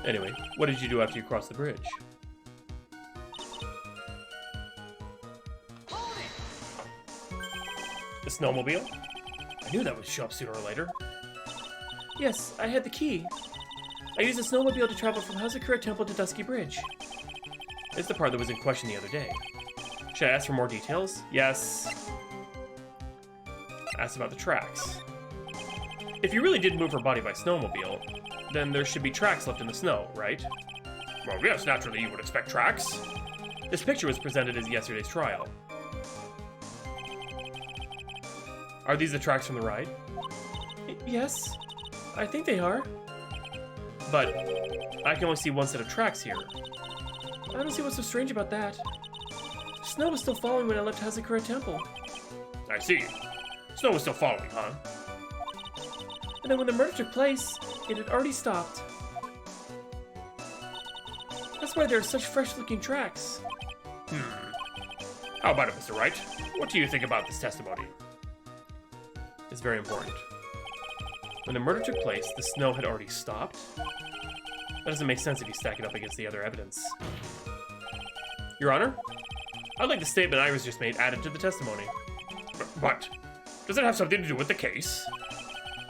Anyway, what did you do after you crossed the bridge? The snowmobile? I knew that would show up sooner or later. Yes, I had the key. I used the snowmobile to travel from Hazakura Temple to Dusky Bridge. It's the part that was in question the other day. Should I ask for more details? Yes. Ask about the tracks. If you really did move her body by snowmobile, then there should be tracks left in the snow, right? Well, yes, naturally you would expect tracks. This picture was presented as yesterday's trial. Are these the tracks from the ride? Yes, I think they are. But I can only see one set of tracks here. I don't see what's so strange about that. Snow was still falling when I left Hazakura Temple. I see. Snow was still falling, huh? And then when the murder took place, it had already stopped. That's why there are such fresh-looking tracks. How about it, Mr. Wright? What do you think about this testimony? It's very important. When the murder took place, the snow had already stopped? That doesn't make sense if you stack it up against the other evidence. Your Honor? I'd like the statement Iris just made added to the testimony. But does it have something to do with the case?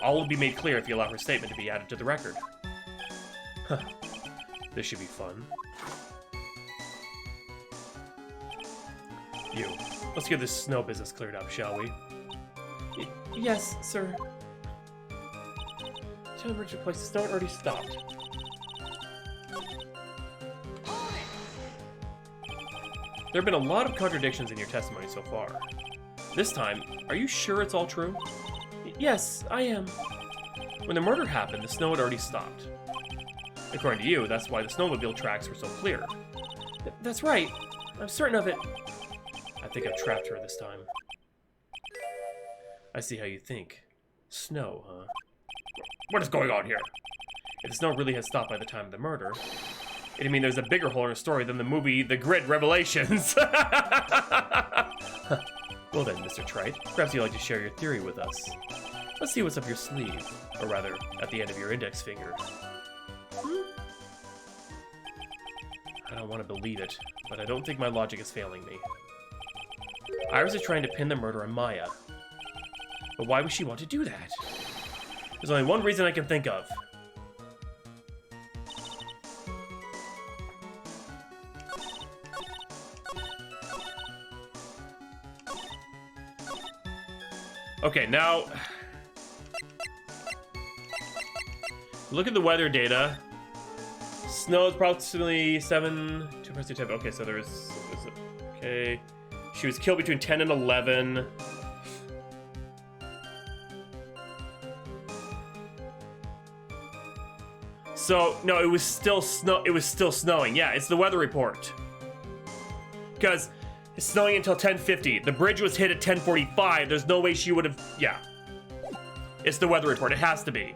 All will be made clear if you allow her statement to be added to the record. Huh. This should be fun. You. Let's get this snow business cleared up, shall we? Yes, sir. Tell the murder took place, the snow had already stopped. There have been a lot of contradictions in your testimony so far. This time, are you sure it's all true? Yes, I am. When the murder happened, the snow had already stopped. According to you, that's why the snowmobile tracks were so clear. That's right. I'm certain of it. I think I've trapped her this time. I see how you think. Snow, huh? What is going on here? If the snow really had stopped by the time of the murder, it'd mean there's a bigger hole in her story than the movie The Grid Revelations. Well then, Mr. Trite, perhaps you'd like to share your theory with us. Let's see what's up your sleeve, or rather, at the end of your index finger. I don't want to believe it, but I don't think my logic is failing me. Iris is trying to pin the murder on Maya. But why would she want to do that? There's only one reason I can think of. Okay, now... look at the weather data. Snow is approximately 7 to Press the tab. Okay, so there's okay. She was killed between 10 and 11. So no, it was still snowing. Yeah, it's the weather report. Because it's snowing until 10:50. The bridge was hit at 10:45. There's no way she would have. Yeah. It's the weather report. It has to be.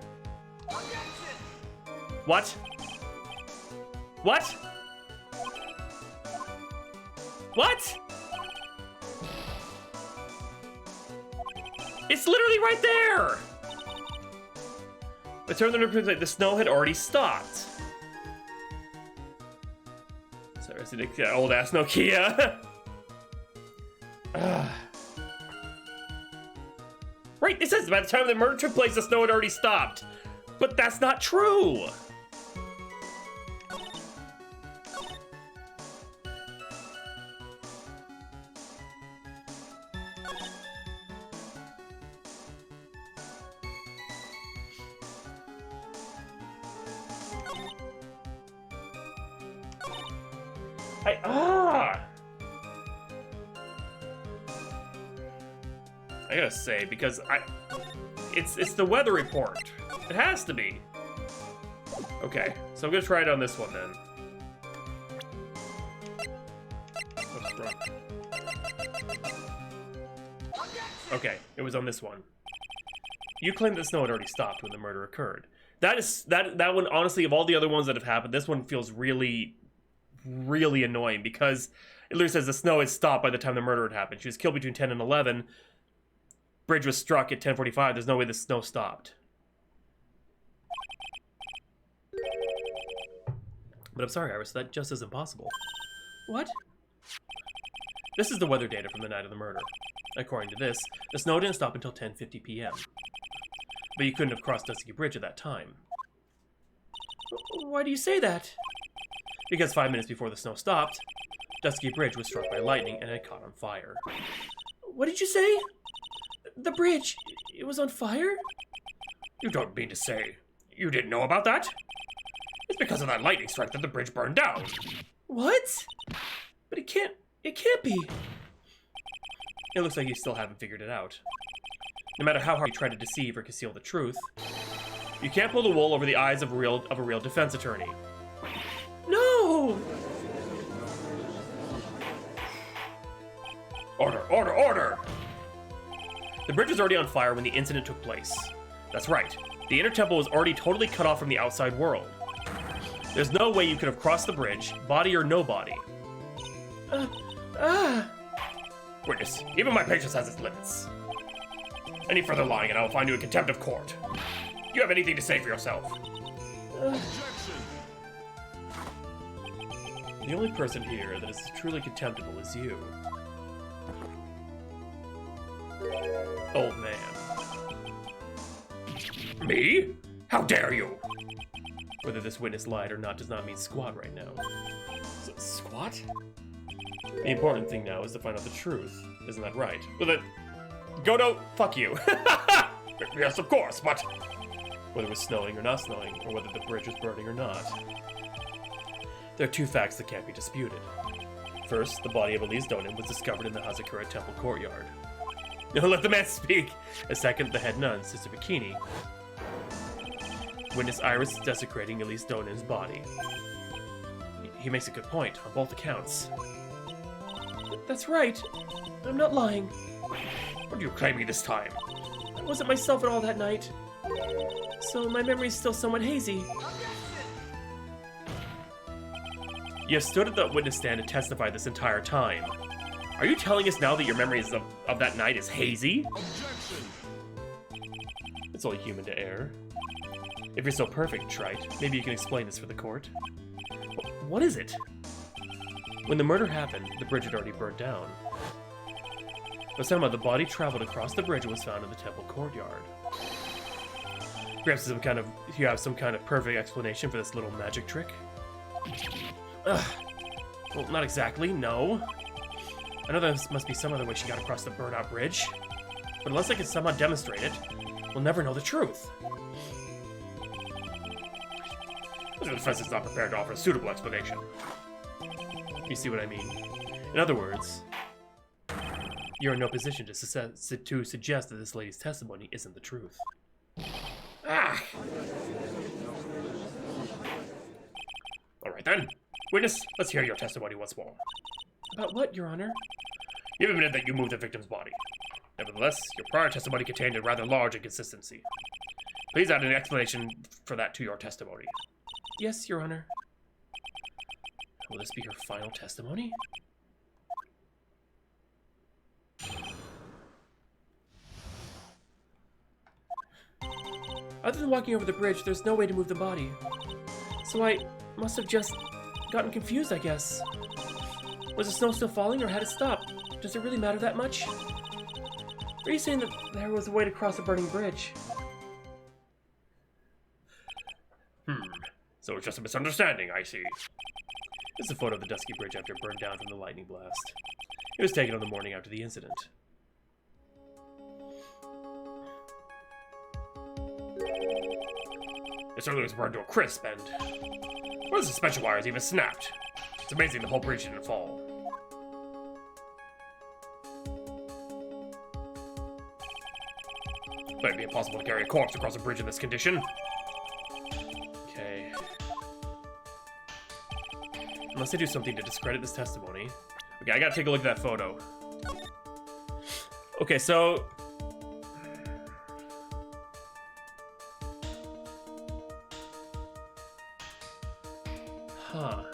What? What? What? It's literally right there! It turned into the snow had already stopped. Sorry, it's the old ass Nokia. Right, it says by the time the murder took place, the snow had already stopped. But that's not true! I gotta say, because it's the weather report. It has to be. Okay, so I'm gonna try it on this one then. Oops, wrong. Okay, it was on this one. You claimed that the snow had already stopped when the murder occurred. That one, honestly, of all the other ones that have happened, this one feels really, really annoying because it literally says the snow had stopped by the time the murder had happened. She was killed between 10 and 11. Bridge was struck at 10:45. There's no way the snow stopped. But I'm sorry, Iris, that just isn't possible. What? This is the weather data from the night of the murder. According to this, the snow didn't stop until 10:50 p.m. But you couldn't have crossed Dusky Bridge at that time. Why do you say that? Because 5 minutes before the snow stopped, Dusky Bridge was struck by lightning and had caught on fire. What did you say? The bridge, it was on fire? You don't mean to say you didn't know about that? It's because of that lightning strike that the bridge burned down. What? But it can't be. It looks like you still haven't figured it out. No matter how hard you try to deceive or conceal the truth, you can't pull the wool over the eyes of a real defense attorney. No! Order, order, order! The bridge was already on fire when the incident took place. That's right. The inner temple was already totally cut off from the outside world. There's no way you could have crossed the bridge, body or no body. Witness, even my patience has its limits. Any further lying and I will find you in contempt of court. Do you have anything to say for yourself? The only person here that is truly contemptible is you. Old man. Me? How dare you? Whether this witness lied or not does not mean squat right now. Squat? The important thing now is to find out the truth. Isn't that right? Well then, Godo, fuck you. Yes, of course, but whether it was snowing or not snowing, or whether the bridge was burning or not, there are two facts that can't be disputed. First, the body of Elise Donin was discovered in the Hazakura temple courtyard. No, let the man speak! And second, the head nun, Sister Bikini, witnessed Iris desecrating Elise Donin's body. He makes a good point, on both accounts. That's right. I'm not lying. What are you claiming this time? I wasn't myself at all that night. So my memory's still somewhat hazy. You have stood at the witness stand and testified this entire time. Are you telling us now that your memories of that night is hazy? It's only human to err. If you're so perfect, Trite, maybe you can explain this for the court. What is it? When the murder happened, the bridge had already burnt down. But somehow the body traveled across the bridge and was found in the temple courtyard. Perhaps you have some kind of perfect explanation for this little magic trick? Ugh. Well, not exactly, no. I know there must be some other way she got across the burnout bridge. But unless I can somehow demonstrate it, we'll never know the truth. The defense is not prepared to offer a suitable explanation. You see what I mean? In other words, you're in no position to suggest that this lady's testimony isn't the truth. Ah! Alright then. Witness, let's hear your testimony once more. About what, Your Honor? You've admitted that you moved the victim's body. Nevertheless, your prior testimony contained a rather large inconsistency. Please add an explanation for that to your testimony. Yes, Your Honor. Will this be her final testimony? Other than walking over the bridge, there's no way to move the body. So I must have just gotten confused, I guess. Was the snow still falling, or had it stopped? Does it really matter that much? Or are you saying that there was a way to cross a burning bridge? So it's just a misunderstanding, I see. This is a photo of the dusky bridge after it burned down from the lightning blast. It was taken on the morning after the incident. It certainly was burned to a crisp, and one of the suspension wires even snapped. It's amazing the whole bridge didn't fall. But it'd be impossible to carry a corpse across a bridge in this condition. Okay. Unless I do something to discredit this testimony. Okay, I gotta take a look at that photo. Okay, so... Huh.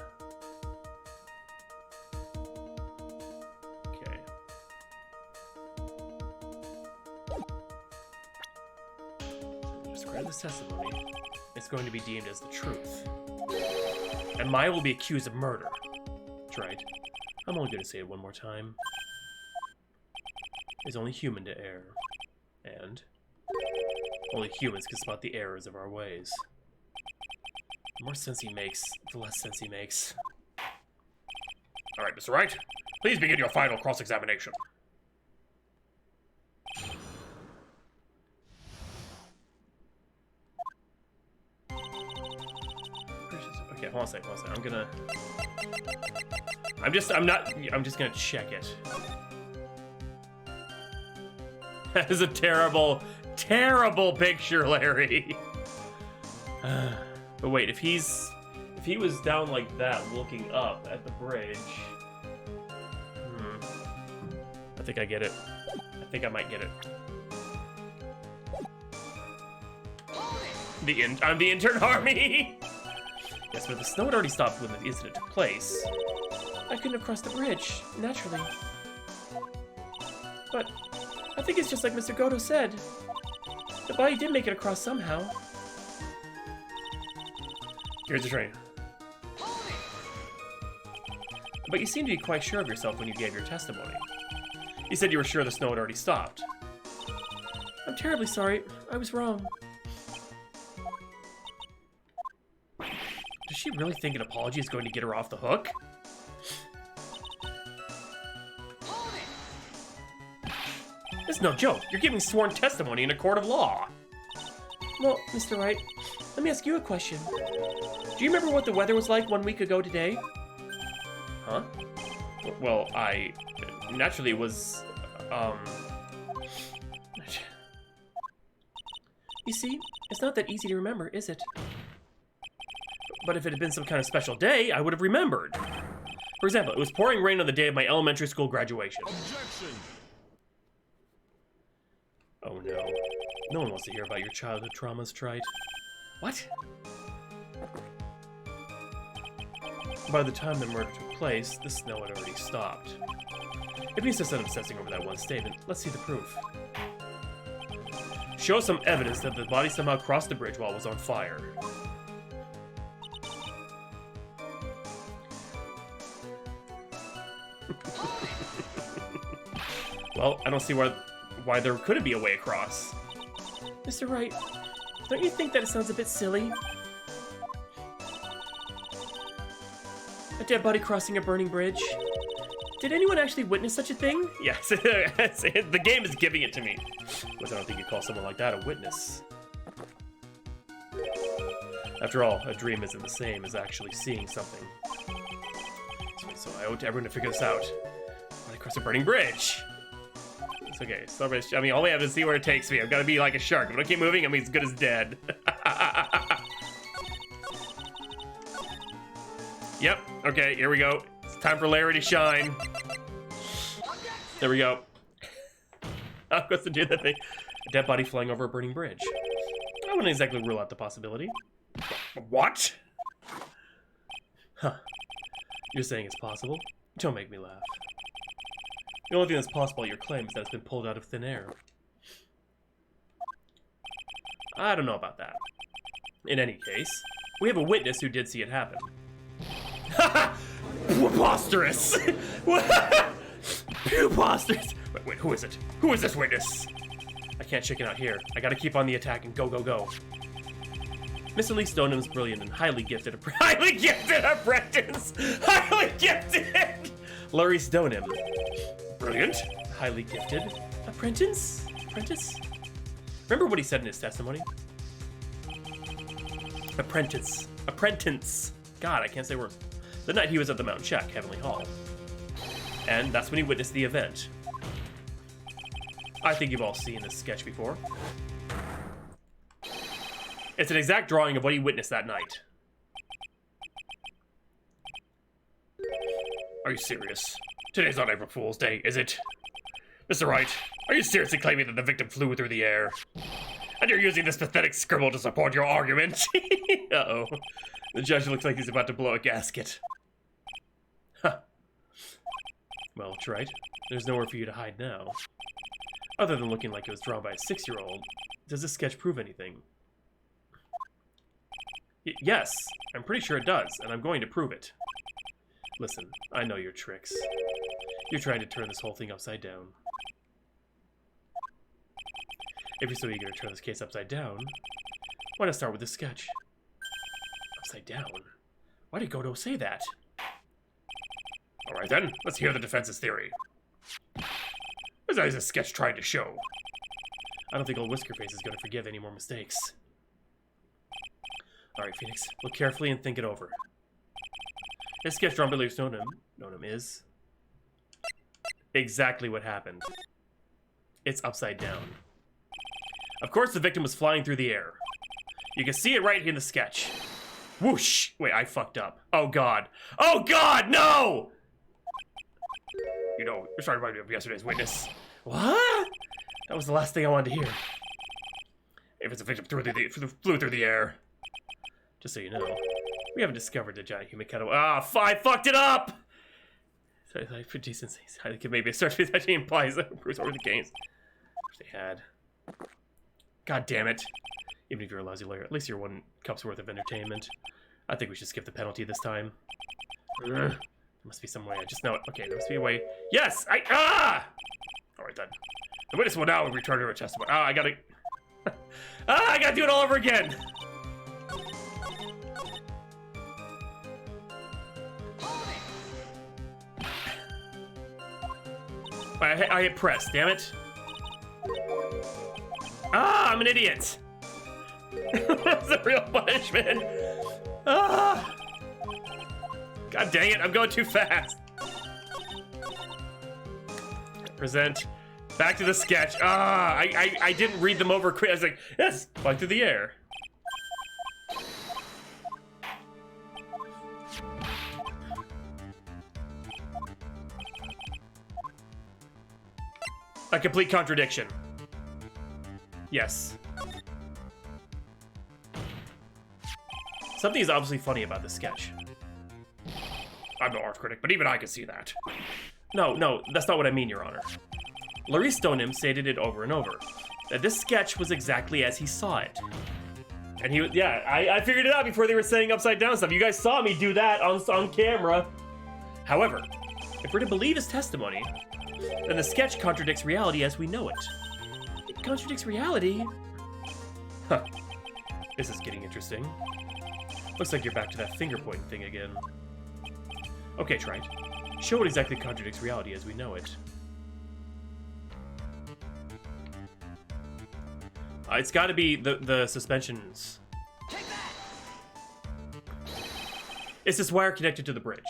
Okay. Discredit this testimony. It's going to be deemed as the truth. And Maya will be accused of murder. That's right. I'm only going to say it one more time. It's only human to err. And only humans can spot the errors of our ways. The more sense he makes, the less sense he makes. Alright, Mr. Wright. Please begin your final cross-examination. Okay, hold on a second, I'm just gonna check it. That is a terrible, terrible picture, Larry. But wait, if he was down like that, looking up at the bridge, I think I get it. I think I might get it. I'm the intern army. Yes, but the snow had already stopped when the incident took place. I couldn't have crossed the bridge, naturally. But I think it's just like Mr. Goto said. The body did make it across somehow. Here's the train. But you seemed to be quite sure of yourself when you gave your testimony. You said you were sure the snow had already stopped. I'm terribly sorry. I was wrong. Does she really think an apology is going to get her off the hook? This is no joke. You're giving sworn testimony in a court of law. Well, Mr. Wright, let me ask you a question. Do you remember what the weather was like 1 week ago today? Huh? Well, naturally it was, You see, it's not that easy to remember, is it? But if it had been some kind of special day, I would have remembered. For example, it was pouring rain on the day of my elementary school graduation. Objection! Oh no. No one wants to hear about your childhood traumas, Trite. What? By the time the murder took place, the snow had already stopped. If you insist on obsessing over that one statement, let's see the proof. Show some evidence that the body somehow crossed the bridge while it was on fire. Well, I don't see why there couldn't be a way across. Mr. Wright, don't you think that it sounds a bit silly? A dead body crossing a burning bridge? Did anyone actually witness such a thing? Yes, the game is giving it to me. Which I don't think you'd call someone like that a witness. After all, a dream isn't the same as actually seeing something. So So I owe it to everyone to figure this out. Right across a burning bridge. It's okay. Celebration. I mean, all we have to see where it takes me. I've got to be like a shark. If I don't keep moving, I'm as good as dead. Yep. Okay, here we go. It's time for Larry to shine. There we go. I'm supposed to do that thing. A dead body flying over a burning bridge. I wouldn't exactly rule out the possibility. What? Huh. You're saying it's possible? Don't make me laugh. The only thing that's possible at your claim is that it's been pulled out of thin air. I don't know about that. In any case, we have a witness who did see it happen. Preposterous! Preposterous! Wait, who is it? Who is this witness? I can't chicken out here. I gotta keep on the attack and go, go, go. Mr. Lee Stoneham is brilliant and highly gifted apprentice. Highly gifted! Larry Stoneham. Brilliant. Highly gifted. Apprentice? Apprentice? Remember what he said in his testimony? Apprentice. Apprentice. God, I can't say words. The night he was at the Mount Check, Heavenly Hall. And that's when he witnessed the event. I think you've all seen this sketch before. It's an exact drawing of what he witnessed that night. Are you serious? Today's not April Fool's Day, is it? Mr. Wright, are you seriously claiming that the victim flew through the air? And you're using this pathetic scribble to support your argument? Uh-oh. The judge looks like he's about to blow a gasket. Huh. Well, Wright, there's nowhere for you to hide now. Other than looking like it was drawn by a 6-year-old, does this sketch prove anything? Yes, I'm pretty sure it does, and I'm going to prove it. Listen, I know your tricks. You're trying to turn this whole thing upside down. If you're so eager to turn this case upside down, why not start with this sketch? Upside down? Why did Godo say that? Alright then, let's hear the defense's theory. What is this sketch trying to show? I don't think old Whiskerface is going to forgive any more mistakes. Alright, Phoenix, look carefully and think it over. This sketch drawn by Larry Stoneham is exactly what happened. It's upside down. Of course, the victim was flying through the air. You can see it right here in the sketch. Whoosh! Wait, I fucked up. Oh god. Oh god, no! You know, you're starting to remind me of yesterday's witness. What? That was the last thing I wanted to hear. If it's a victim flew through the air. Just so you know, we haven't discovered the giant human cutaway. Ah, I fucked it up! Sorry, for decency, I think maybe a search that actually implies that Bruce over the games. Which they had. God damn it. Even if you're a lousy lawyer, at least you're 1 cup's worth of entertainment. I think we should skip the penalty this time. There must be some way. I just know it. Okay, there must be a way. Yes! Alright then. The witness will now return to her testimony. I gotta... I gotta do it all over again! I hit press, damn it. I'm an idiot! That's the real punishment! God dang it, I'm going too fast! Present. Back to the sketch. I didn't read them over quick. I was like, yes, fly through the air. A complete contradiction. Yes. Something is obviously funny about this sketch. I'm no art critic, but even I can see that. No, that's not what I mean, Your Honor. Larry Stoneham stated it over and over, that this sketch was exactly as he saw it. And he was, yeah, I figured it out before they were saying upside down stuff. You guys saw me do that on camera. However, if we're to believe his testimony, then the sketch contradicts reality as we know it. It contradicts reality? Huh. This is getting interesting. Looks like you're back to that finger-pointing thing again. Okay, Wright. Show what exactly contradicts reality as we know it. It's gotta be the suspensions. It's this wire connected to the bridge.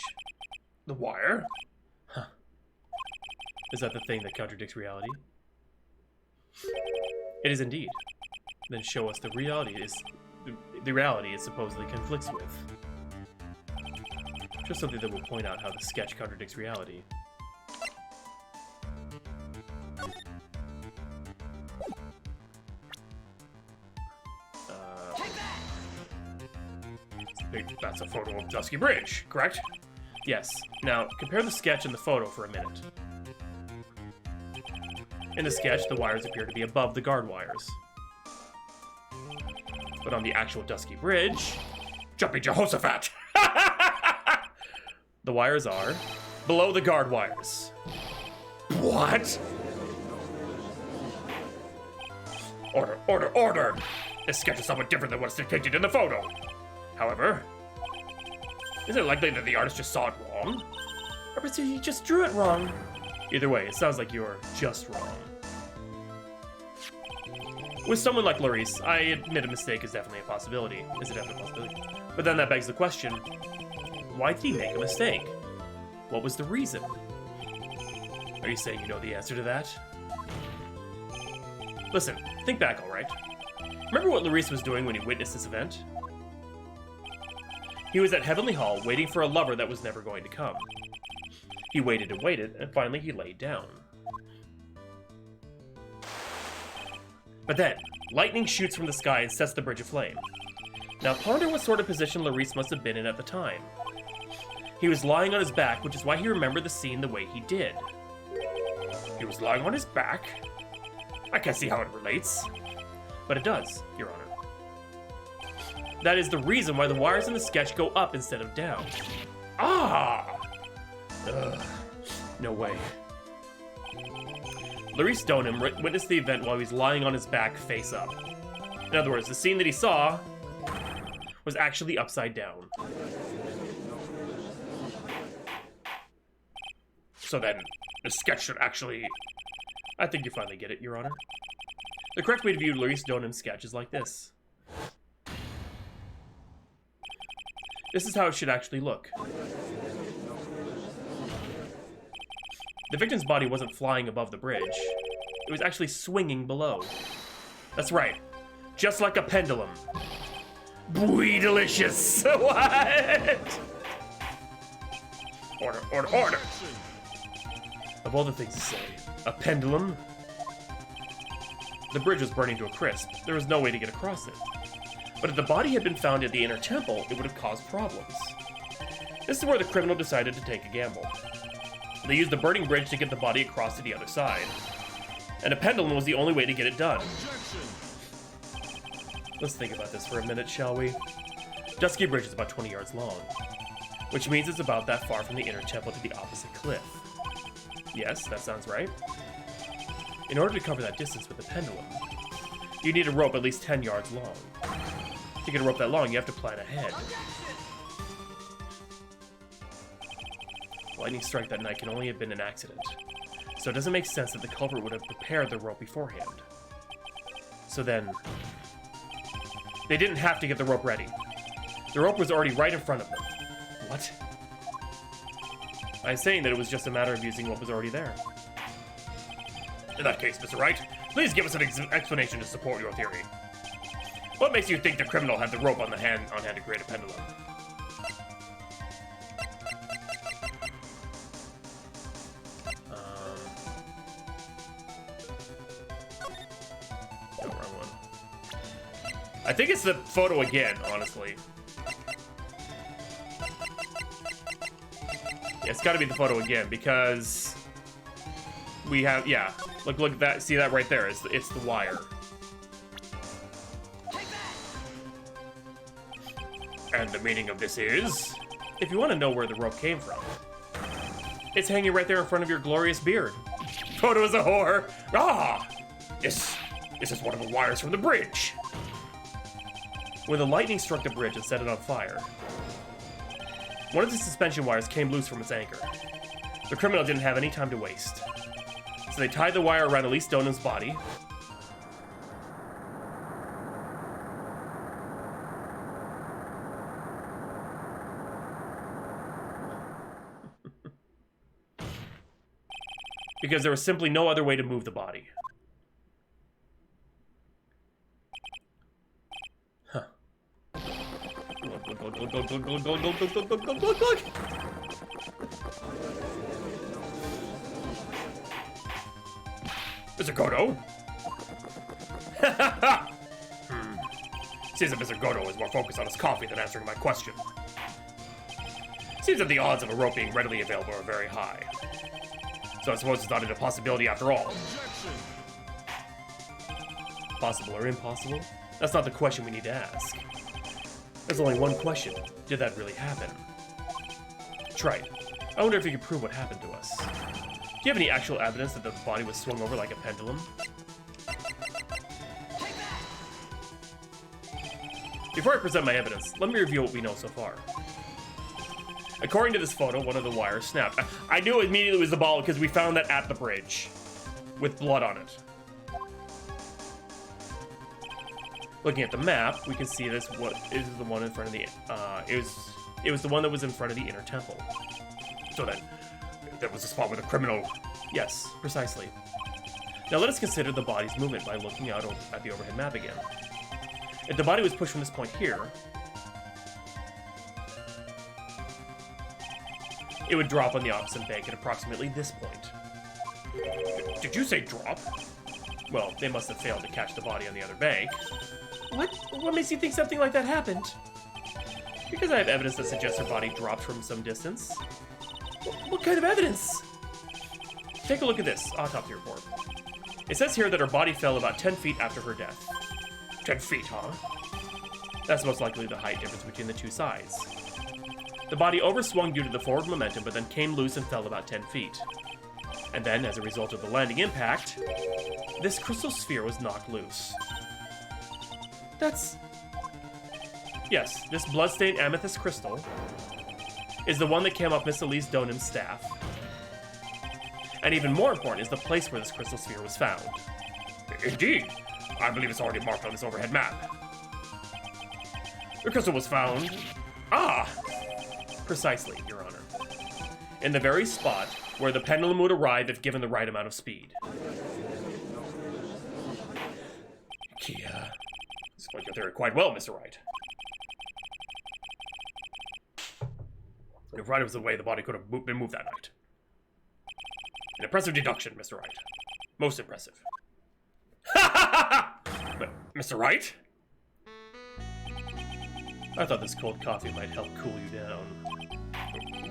The wire? Huh. Is that the thing that contradicts reality? It is indeed. Then show us the reality it supposedly conflicts with. Just something that will point out how the sketch contradicts reality. That's a photo of Dusky Bridge, correct? Yes. Now, compare the sketch and the photo for a minute. In the sketch, the wires appear to be above the guard wires. But on the actual Dusky Bridge... Jumping Jehoshaphat! The wires are below the guard wires. What? Order, order, order! This sketch is somewhat different than what's depicted in the photo. However, is it likely that the artist just saw it wrong? Or perhaps he just drew it wrong. Either way, it sounds like you're just wrong. With someone like Larice, I admit a mistake is definitely a possibility. Is a definite possibility. But then that begs the question, why did he make a mistake? What was the reason? Are you saying you know the answer to that? Listen, think back, alright? Remember what Larice was doing when he witnessed this event? He was at Heavenly Hall waiting for a lover that was never going to come. He waited and waited, and finally he laid down. But then, lightning shoots from the sky and sets the bridge aflame. Now ponder what sort of position Larice must have been in at the time. He was lying on his back, which is why he remembered the scene the way he did. He was lying on his back? I can't see how it relates. But it does, Your Honor. That is the reason why the wires in the sketch go up instead of down. Ah! Ugh. No way. Larice Stoneham witnessed the event while he was lying on his back face up. In other words, the scene that he saw was actually upside down. So then, the sketch should actually... I think you finally get it, Your Honor. The correct way to view Larice Stoneham sketch is like this. This is how it should actually look. The victim's body wasn't flying above the bridge. It was actually swinging below. That's right. Just like a pendulum. Bwee delicious. What? Order, order, order. Of all the things to say, a pendulum? The bridge was burning to a crisp. There was no way to get across it. But if the body had been found at the inner temple, it would have caused problems. This is where the criminal decided to take a gamble. They used the burning bridge to get the body across to the other side. And a pendulum was the only way to get it done. Let's think about this for a minute, shall we? Dusky Bridge is about 20 yards long, which means it's about that far from the inner temple to the opposite cliff. Yes, that sounds right. In order to cover that distance with the pendulum, you need a rope at least 10 yards long. To get a rope that long, you have to plan ahead. Lightning strike that night can only have been an accident, so it doesn't make sense that the culprit would have prepared the rope beforehand. So then, they didn't have to get the rope ready. The rope was already right in front of them. What? I'm saying that it was just a matter of using what was already there. In that case, Mr. Wright, please give us an explanation to support your theory. What makes you think the criminal had the rope on hand to create a pendulum? No, wrong one. I think it's the photo again, honestly. Yeah, it's got to be the photo again because we have, yeah. Look at that. See that right there? It's the wire. And the meaning of this is, if you want to know where the rope came from, it's hanging right there in front of your glorious beard. Photo is a whore. Ah, this is one of the wires from the bridge. When the lightning struck the bridge and set it on fire, one of the suspension wires came loose from its anchor. The criminal didn't have any time to waste. So they tied the wire around Elise Stoneham body. because there was simply no other way to move the body. Huh. Mr. Godo? Seems that Mr. Godo is more focused on his coffee than answering my question. Seems that the odds of a rope being readily available are very high. So I suppose it's not a possibility after all. Possible or impossible? That's not the question we need to ask. There's only one question. Did that really happen? Trilogy, I wonder if you could prove what happened to us. Do you have any actual evidence that the body was swung over like a pendulum? Before I present my evidence, let me review what we know so far. According to this photo, one of the wires snapped. I knew immediately it was the ball because we found that at the bridge with blood on it. Looking at the map, we can see this. What is the one in front of the? It was the one that was in front of the inner temple. So then, there was a spot where the criminal. Yes, precisely. Now let us consider the body's movement by looking out at the overhead map again. If the body was pushed from this point here, it would drop on the opposite bank at approximately this point. Did you say drop? Well, they must have failed to catch the body on the other bank. What? What makes you think something like that happened? Because I have evidence that suggests her body dropped from some distance. What kind of evidence? Take a look at this autopsy report. It says here that her body fell about 10 feet after her death. 10 feet, huh? That's most likely the height difference between the two sides. The body overswung due to the forward momentum, but then came loose and fell about 10 feet. And then, as a result of the landing impact, this crystal sphere was knocked loose. That's... Yes, this bloodstained amethyst crystal is the one that came off Miss Elise Donham's staff. And even more important is the place where this crystal sphere was found. Indeed. I believe it's already marked on this overhead map. The crystal was found... Ah! Precisely, Your Honor. In the very spot where the pendulum would arrive if given the right amount of speed. Kia. Explained your theory quite well, Mr. Wright. If Wright was the way the body could have been moved that night. An impressive deduction, Mr. Wright. Most impressive. But, Mr. Wright? I thought this cold coffee might help cool you down.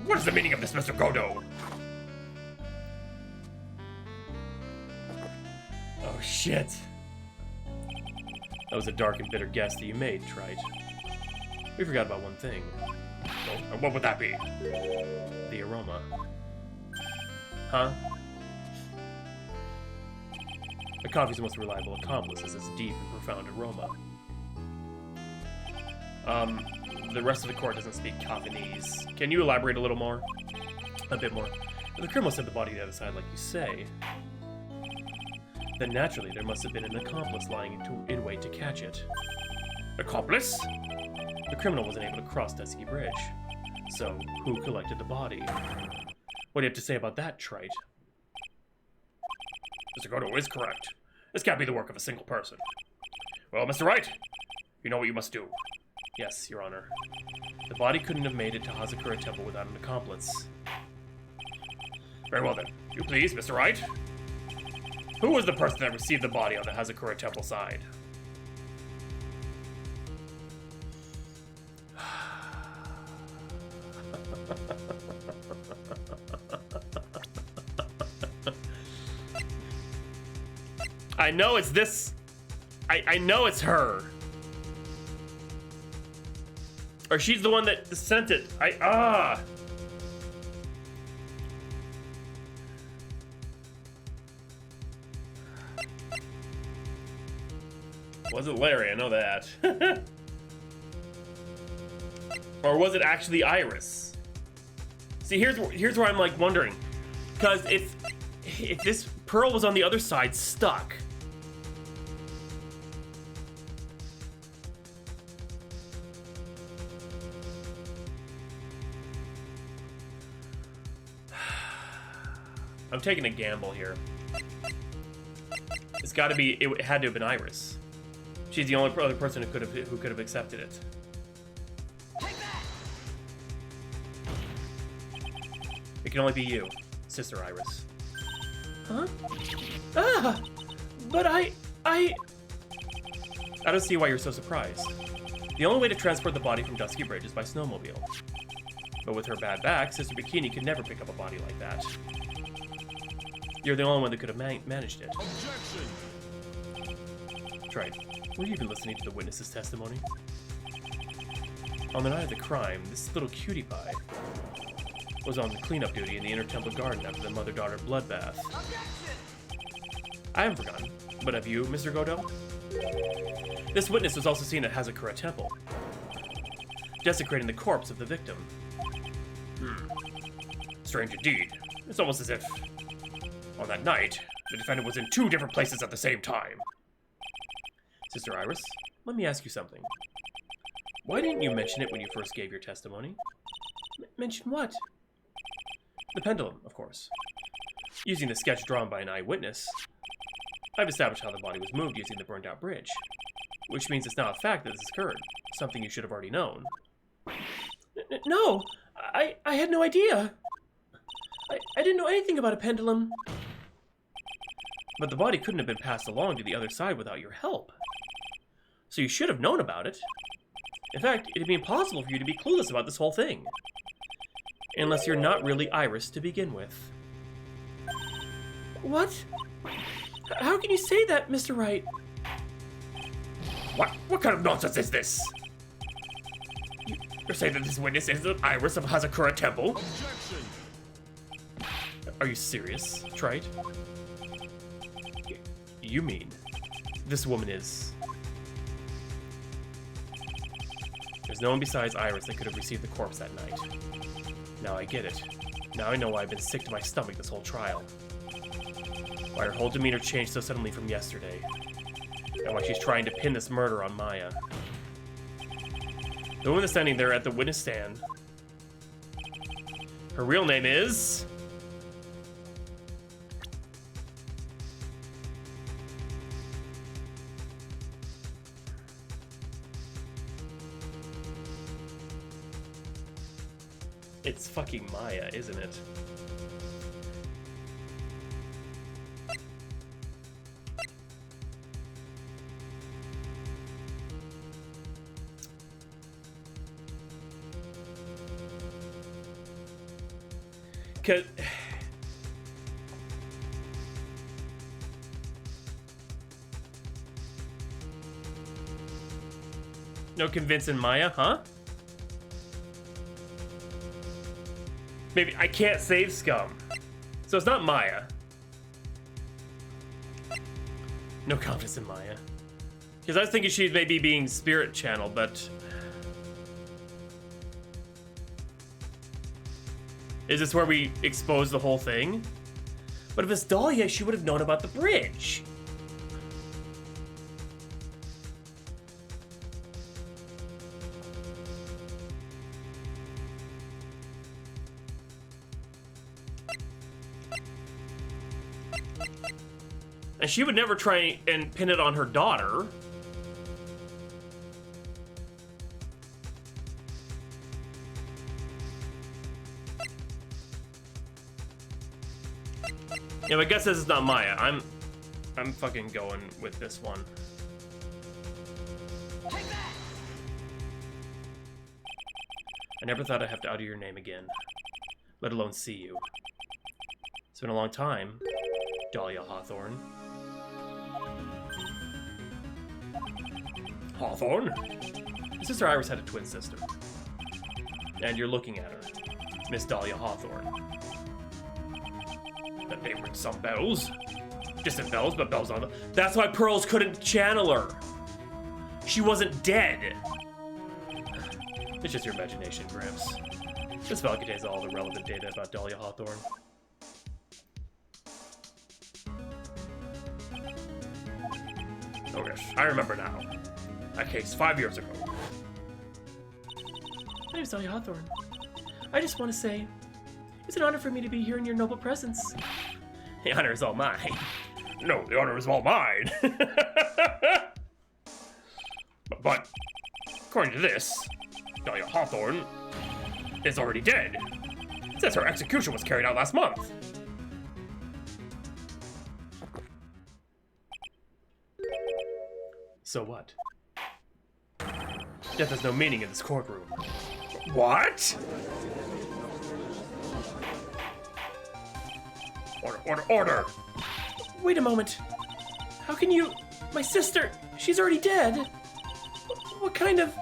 What is the meaning of this, Mr. Godo? Oh, shit. That was a dark and bitter guess that you made, Trilogy. We forgot about one thing. Oh, what would that be? The aroma. Huh? The coffee's the most reliable accomplice is its deep and profound aroma. The rest of the court doesn't speak Coffinese. Can you elaborate a little more? A bit more. If the criminal sent the body to the other side, like you say, then naturally there must have been an accomplice lying in wait to catch it. Accomplice? The criminal wasn't able to cross Dusky Bridge. So, who collected the body? What do you have to say about that, Trite? Mr. Godo is correct. This can't be the work of a single person. Well, Mr. Wright, you know what you must do. Yes, Your Honor. The body couldn't have made it to Hazakura Temple without an accomplice. Very well then. You please, Mr. Wright? Who was the person that received the body on the Hazakura Temple side? I know it's this. I know it's her. Or she's the one that sent it. Was it Larry? I know that. Or was it actually Iris? See, here's where I'm like wondering, because if this Pearl was on the other side, stuck. I'm taking a gamble here. It's got to be. It had to have been Iris. She's the only other person who could have accepted it. It can only be you, Sister Iris. Huh? Ah! But I don't see why you're so surprised. The only way to transport the body from Dusky Bridge is by snowmobile. But with her bad back, Sister Bikini could never pick up a body like that. You're the only one that could have managed it. Tried. Were you even listening to the witness's testimony? On the night of the crime, this little cutie pie was on cleanup duty in the Inner Temple Garden after the mother-daughter bloodbath. I haven't forgotten, but have you, Mr. Godot? This witness was also seen at Hazakura Temple, desecrating the corpse of the victim. Strange indeed. It's almost as if, on that night, the defendant was in 2 different places at the same time. Sister Iris, let me ask you something. Why didn't you mention it when you first gave your testimony? mention what? The pendulum, of course. Using the sketch drawn by an eyewitness, I've established how the body was moved using the burned-out bridge, which means it's now a fact that this occurred, something you should have already known. No, I had no idea. I didn't know anything about a pendulum. But the body couldn't have been passed along to the other side without your help. So you should have known about it. In fact, it'd be impossible for you to be clueless about this whole thing. Unless you're not really Iris to begin with. What? How can you say that, Mr. Wright? What kind of nonsense is this? You're saying that this witness is an Iris of Hazakura Temple? Objection! Are you serious, Trite? You mean this woman is... There's no one besides Iris that could have received the corpse that night. Now I get it. Now I know why I've been sick to my stomach this whole trial. Why her whole demeanor changed so suddenly from yesterday. And why she's trying to pin this murder on Maya. The woman that's standing there at the witness stand. Her real name is... It's fucking Maya, isn't it? Cause... No convincing Maya, huh? Maybe I can't save Scum. So it's not Maya. No confidence in Maya. Because I was thinking she's maybe being spirit channeled, but... Is this where we expose the whole thing? But if it's Dahlia, she would have known about the bridge. And she would never try and pin it on her daughter. Yeah, but I guess this is not Maya. I'm fucking going with this one. I never thought I'd have to utter your name again, let alone see you. It's been a long time, Dahlia Hawthorne. Hawthorne? Sister Iris had a twin sister. And you're looking at her, Miss Dahlia Hawthorne. That name rings some bells. Distant bells, but bells on them. That's why Pearls couldn't channel her. She wasn't dead. It's just your imagination, Gramps. This file contains all the relevant data about Dahlia Hawthorne. Oh yes, I remember now. That case 5 years ago. My name's Dahlia Hawthorne. I just want to say, it's an honor for me to be here in your noble presence. The honor is all mine. No, the honor is all mine. But, according to this, Dahlia Hawthorne is already dead, since her execution was carried out last month. So what? Death has no meaning in this courtroom. What? Order, order, order! Wait a moment. How can you... My sister, she's already dead. What kind of...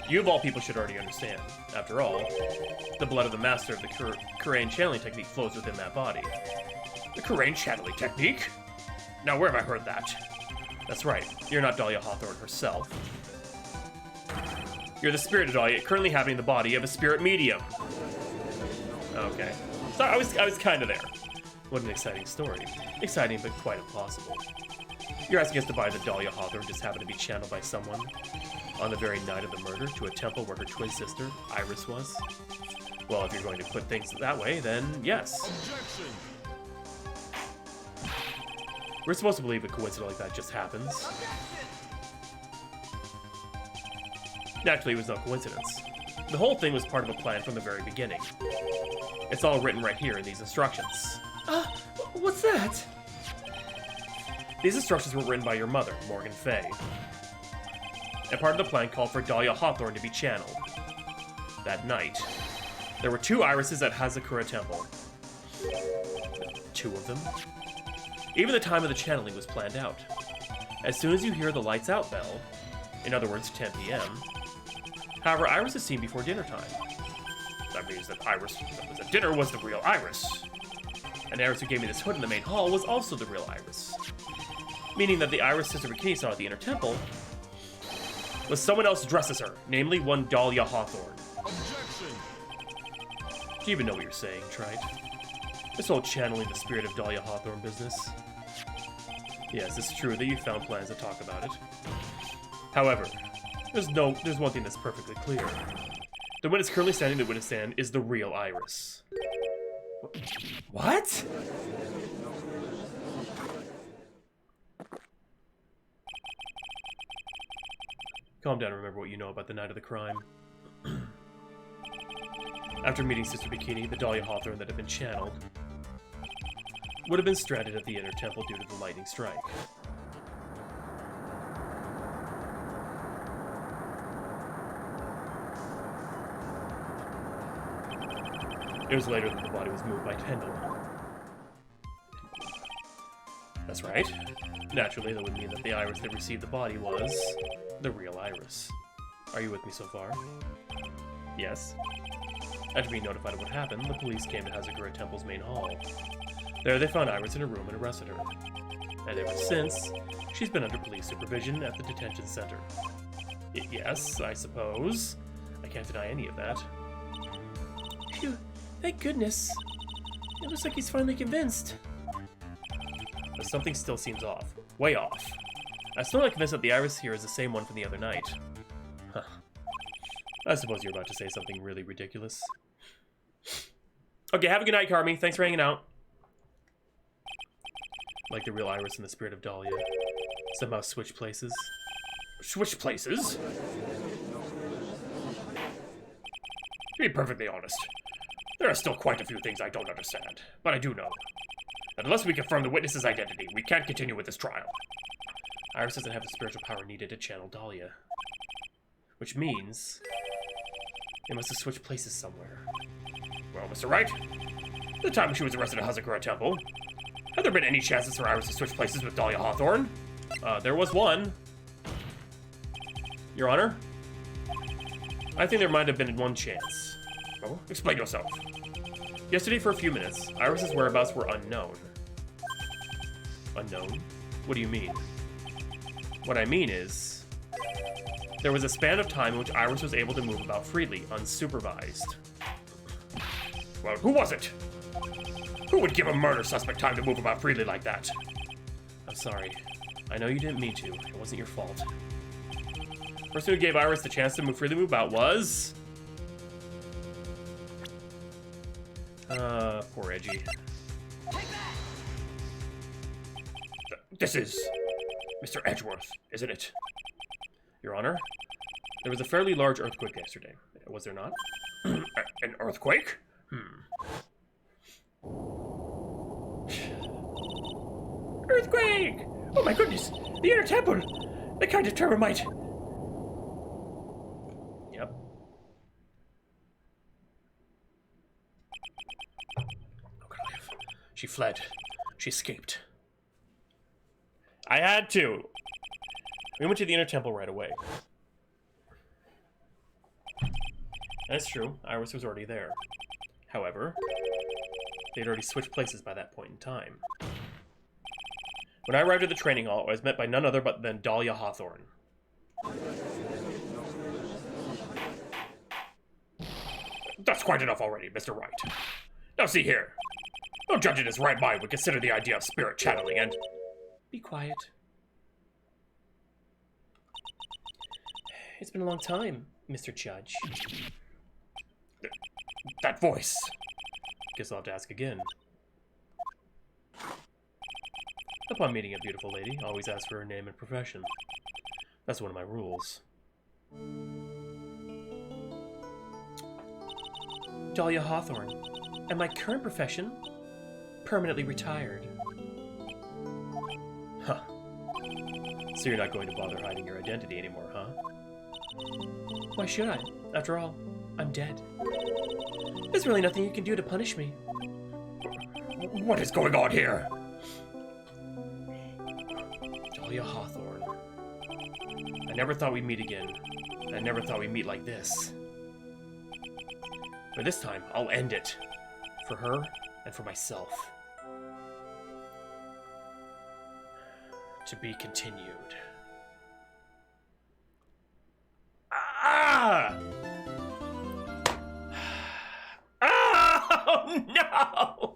You of all people should already understand. After all, the blood of the master of the Kurain channeling technique flows within that body. The Kurain channeling technique? Now where have I heard that? That's right, you're not Dahlia Hawthorne herself. You're the spirit of Dahlia, currently having the body of a spirit medium. Okay. So I was kind of there. What an exciting story. Exciting, but quite impossible. You're asking us to buy that Dahlia Hawthorne just happened to be channeled by someone on the very night of the murder to a temple where her twin sister, Iris, was? Well, if you're going to put things that way, then yes. Objection. We're supposed to believe a coincidence like that just happens. Naturally, it was no coincidence. The whole thing was part of a plan from the very beginning. It's all written right here in these instructions. What's that? These instructions were written by your mother, Morgan Fay. And part of the plan called for Dahlia Hawthorne to be channeled. That night, there were 2 irises at Hazakura Temple. 2 of them? Even the time of the channeling was planned out. As soon as you hear the lights out bell, in other words 10 p.m., however, Iris is seen before dinner time. That means that Iris that was at dinner was the real Iris. And Iris who gave me this hood in the main hall was also the real Iris. Meaning that the Iris Sister Bikini saw at the inner temple was someone else dressed as her, namely one Dahlia Hawthorne. Objection. Do you even know what you're saying, Trite? This whole channeling the spirit of Dahlia Hawthorne business. Yes, it's true that you found plans to talk about it. However, there's one thing that's perfectly clear. The witness currently standing in the witness stand is the real Iris. What? Calm down and remember what you know about the night of the crime. After meeting Sister Bikini, the Dahlia Hawthorne that had been channeled would have been stranded at the inner temple due to the lightning strike. It was later that the body was moved by Kendall. That's right. Naturally, that would mean that the Iris that received the body was the real Iris. Are you with me so far? Yes. After being notified of what happened, the police came to Hazakura Temple's main hall. There they found Iris in a room and arrested her. And ever since, she's been under police supervision at the detention center. Yes, I suppose. I can't deny any of that. Phew, thank goodness. It looks like he's finally convinced. But something still seems off. Way off. I'm still not convinced that the Iris here is the same one from the other night. Huh. I suppose you're about to say something really ridiculous. Okay, have a good night, Carmi. Thanks for hanging out. Like the real Iris and the spirit of Dahlia. Somehow switch places. Switch places? To be perfectly honest, there are still quite a few things I don't understand, but I do know that unless we confirm the witness's identity, we can't continue with this trial. Iris doesn't have the spiritual power needed to channel Dahlia. Which means they must have switched places somewhere. Well, Mr. Wright, at the time she was arrested at Hazakura Temple, had there been any chances for Iris to switch places with Dahlia Hawthorne? There was one. Your Honor? I think there might have been one chance. Oh, explain yourself. Yesterday, for a few minutes, Iris's whereabouts were unknown. Unknown? What do you mean? What I mean is, there was a span of time in which Iris was able to move about freely, unsupervised. Well, who was it? Who would give a murder suspect time to move about freely like that? I'm sorry. I know you didn't mean to. It wasn't your fault. The person who gave Iris the chance to freely move about was... Poor Edgy. This is Mr. Edgeworth, isn't it? Your Honor, there was a fairly large earthquake yesterday. Was there not? An earthquake? Earthquake! Oh my goodness! The inner temple! The kind of termite! Yep. Oh, good life. She fled. She escaped. I had to. We went to the inner temple right away. That's true. Iris was already there. However, they'd already switched places by that point in time. When I arrived at the training hall, I was met by none other than Dahlia Hawthorne. That's quite enough already, Mr. Wright. Now see here. No judge in his right mind would consider the idea of spirit channeling and... Be quiet. It's been a long time, Mr. Judge. That voice. Guess I'll have to ask again. Upon meeting a beautiful lady, always ask for her name and profession. That's one of my rules. Dahlia Hawthorne. And my current profession? Permanently retired. Huh. So you're not going to bother hiding your identity anymore, huh? Why should I? After all, I'm dead. There's really nothing you can do to punish me. What is going on here? Dahlia Hawthorne. I never thought we'd meet again. I never thought we'd meet like this. But this time, I'll end it. For her and for myself. To be continued. Ah! Oh no!